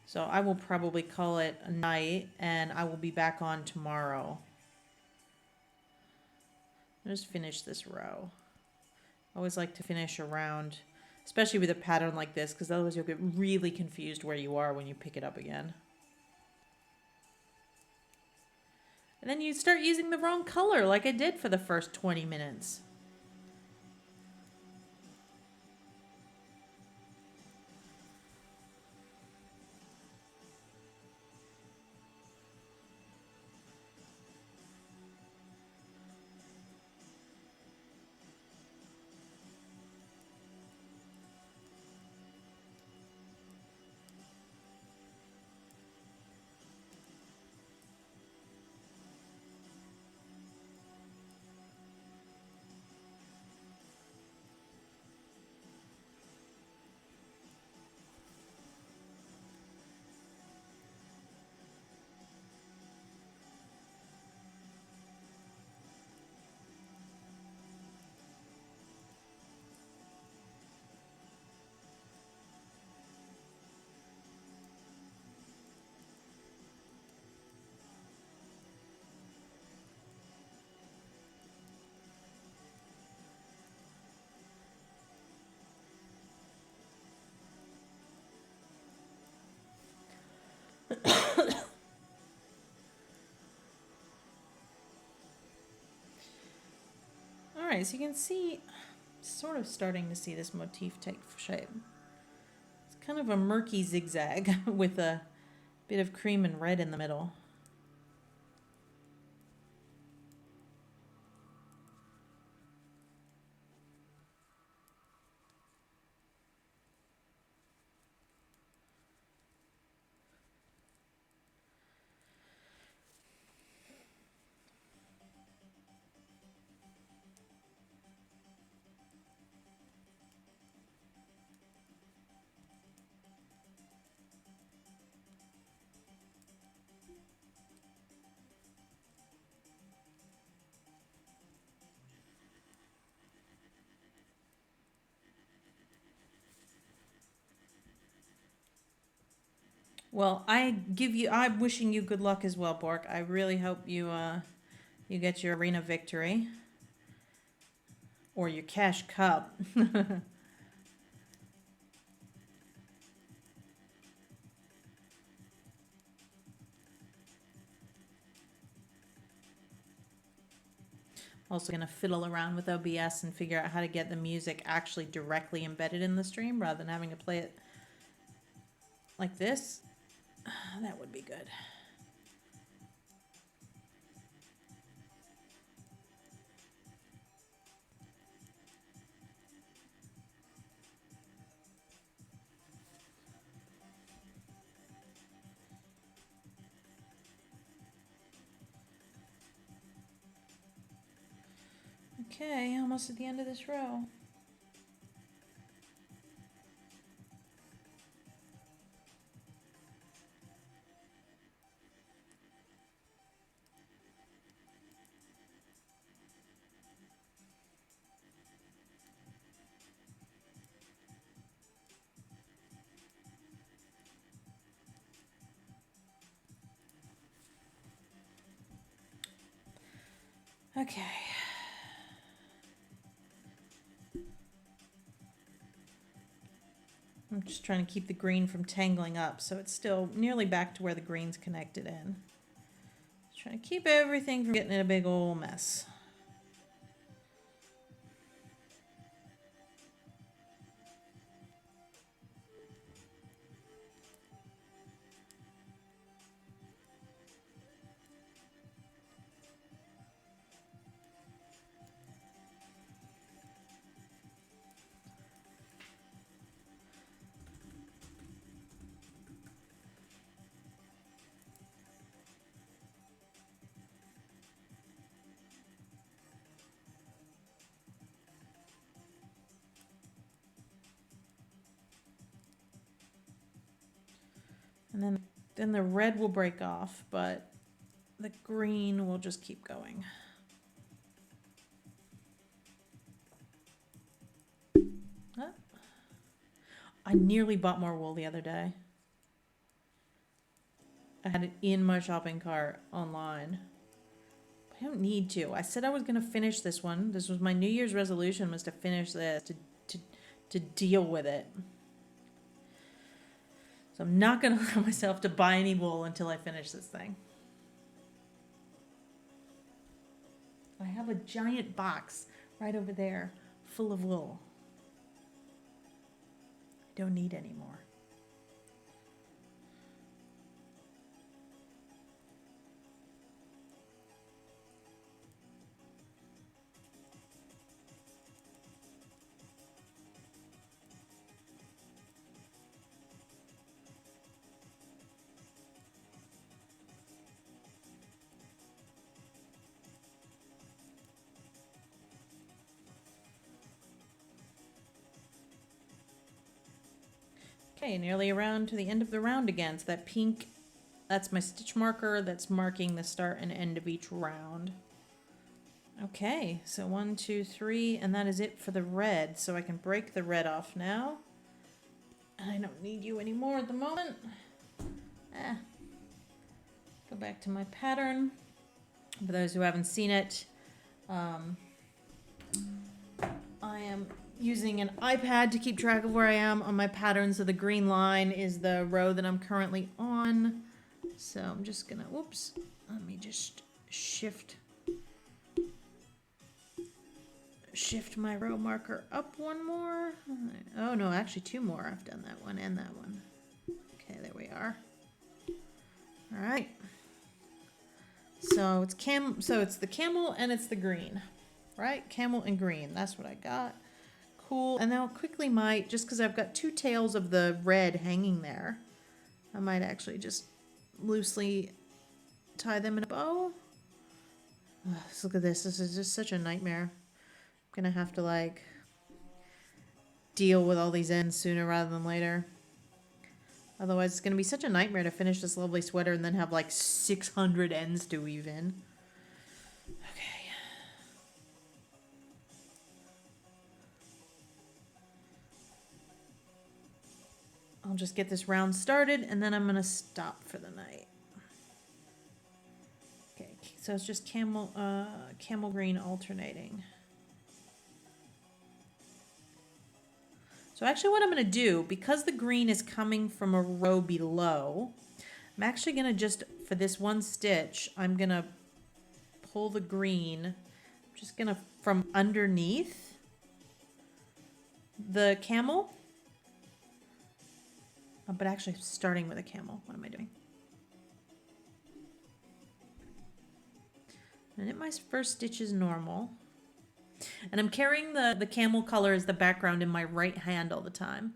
S1: So I will probably call it a night, and I will be back on tomorrow. I'll just finish this row. I always like to finish a round, especially with a pattern like this, because otherwise you'll get really confused where you are when you pick it up again. And then you start using the wrong color like I did for the first 20 minutes. All right, so you can see, sort of starting to see this motif take shape. It's kind of a murky zigzag with a bit of cream and red in the middle. Well, I'm wishing you good luck as well, Bork. I really hope you get your arena victory or your cash cup. Also gonna fiddle around with OBS and figure out how to get the music actually directly embedded in the stream rather than having to play it like this. That would be good. Okay, almost at the end of this row. Okay. I'm just trying to keep the green from tangling up, so it's still nearly back to where the green's connected in. Just trying to keep everything from getting in a big old mess. And then the red will break off, but the green will just keep going. Oh. I nearly bought more wool the other day. I had it in my shopping cart online. I don't need to. I said I was going to finish this one. This was my New Year's resolution, was to finish this, to deal with it. So I'm not going to allow myself to buy any wool until I finish this thing. I have a giant box right over there full of wool. I don't need any more. Okay, nearly around to the end of the round again. So that pink, that's my stitch marker that's marking the start and end of each round. Okay, so 1, 2, 3, and that is it for the red. So I can break the red off now. And I don't need you anymore at the moment. Go back to my pattern. For those who haven't seen it, I am using an iPad to keep track of where I am on my pattern. So the green line is the row that I'm currently on. So I'm just gonna, whoops, let me just shift my row marker up one more. Oh no, actually 2 more. I've done that one and that one. Okay, there we are. All right. So it's the camel and it's the green, right? Camel and green. That's what I got. Cool. And now quickly might, just because I've got 2 tails of the red hanging there, I might actually just loosely tie them in a bow. Ugh, look at this. This is just such a nightmare. I'm gonna have to like deal with all these ends sooner rather than later. Otherwise, it's gonna be such a nightmare to finish this lovely sweater and then have like 600 ends to weave in. Okay. I'll just get this round started and then I'm gonna stop for the night. Okay, so it's just camel green alternating. So actually what I'm going to do, because the green is coming from a row below, I'm actually going to just, for this one stitch, I'm going to pull the green, I'm just going to, from underneath the camel, but actually starting with a camel. What am I doing? And at my first stitch is normal. And I'm carrying the camel color as the background in my right hand all the time.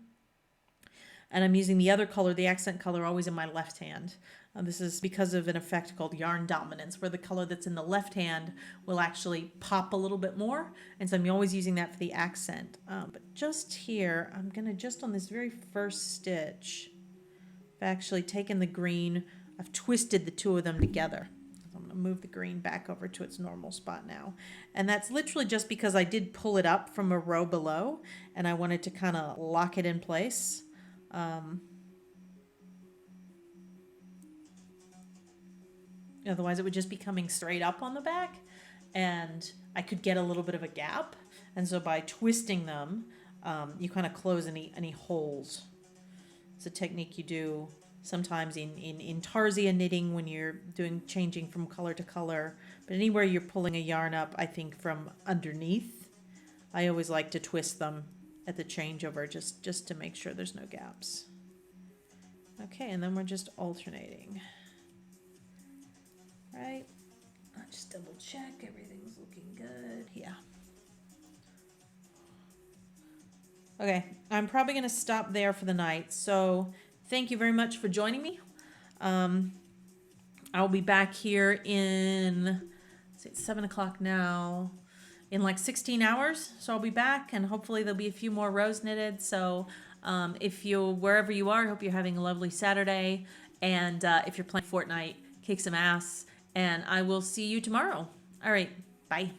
S1: And I'm using the other color, the accent color, always in my left hand. This is because of an effect called yarn dominance, where the color that's in the left hand will actually pop a little bit more. And so I'm always using that for the accent. But just here, I'm going to just on this very first stitch, I've actually taken the green, I've twisted the two of them together. I'm going to move the green back over to its normal spot now. And that's literally just because I did pull it up from a row below and I wanted to kind of lock it in place. Otherwise it would just be coming straight up on the back and I could get a little bit of a gap. And so by twisting them, you kind of close any holes. It's a technique you do sometimes in tarsia knitting when you're changing from color to color. But anywhere you're pulling a yarn up, I think from underneath, I always like to twist them at the changeover just to make sure there's no gaps. Okay, and then we're just alternating. Right, I'll just double check everything's looking good. Yeah. Okay, I'm probably going to stop there for the night. So thank you very much for joining me. I'll be back here in, it's 7 o'clock now, in like 16 hours. So I'll be back and hopefully there'll be a few more rows knitted. So if you're wherever you are, I hope you're having a lovely Saturday. And if you're playing Fortnite, kick some ass. And I will see you tomorrow. All right, bye.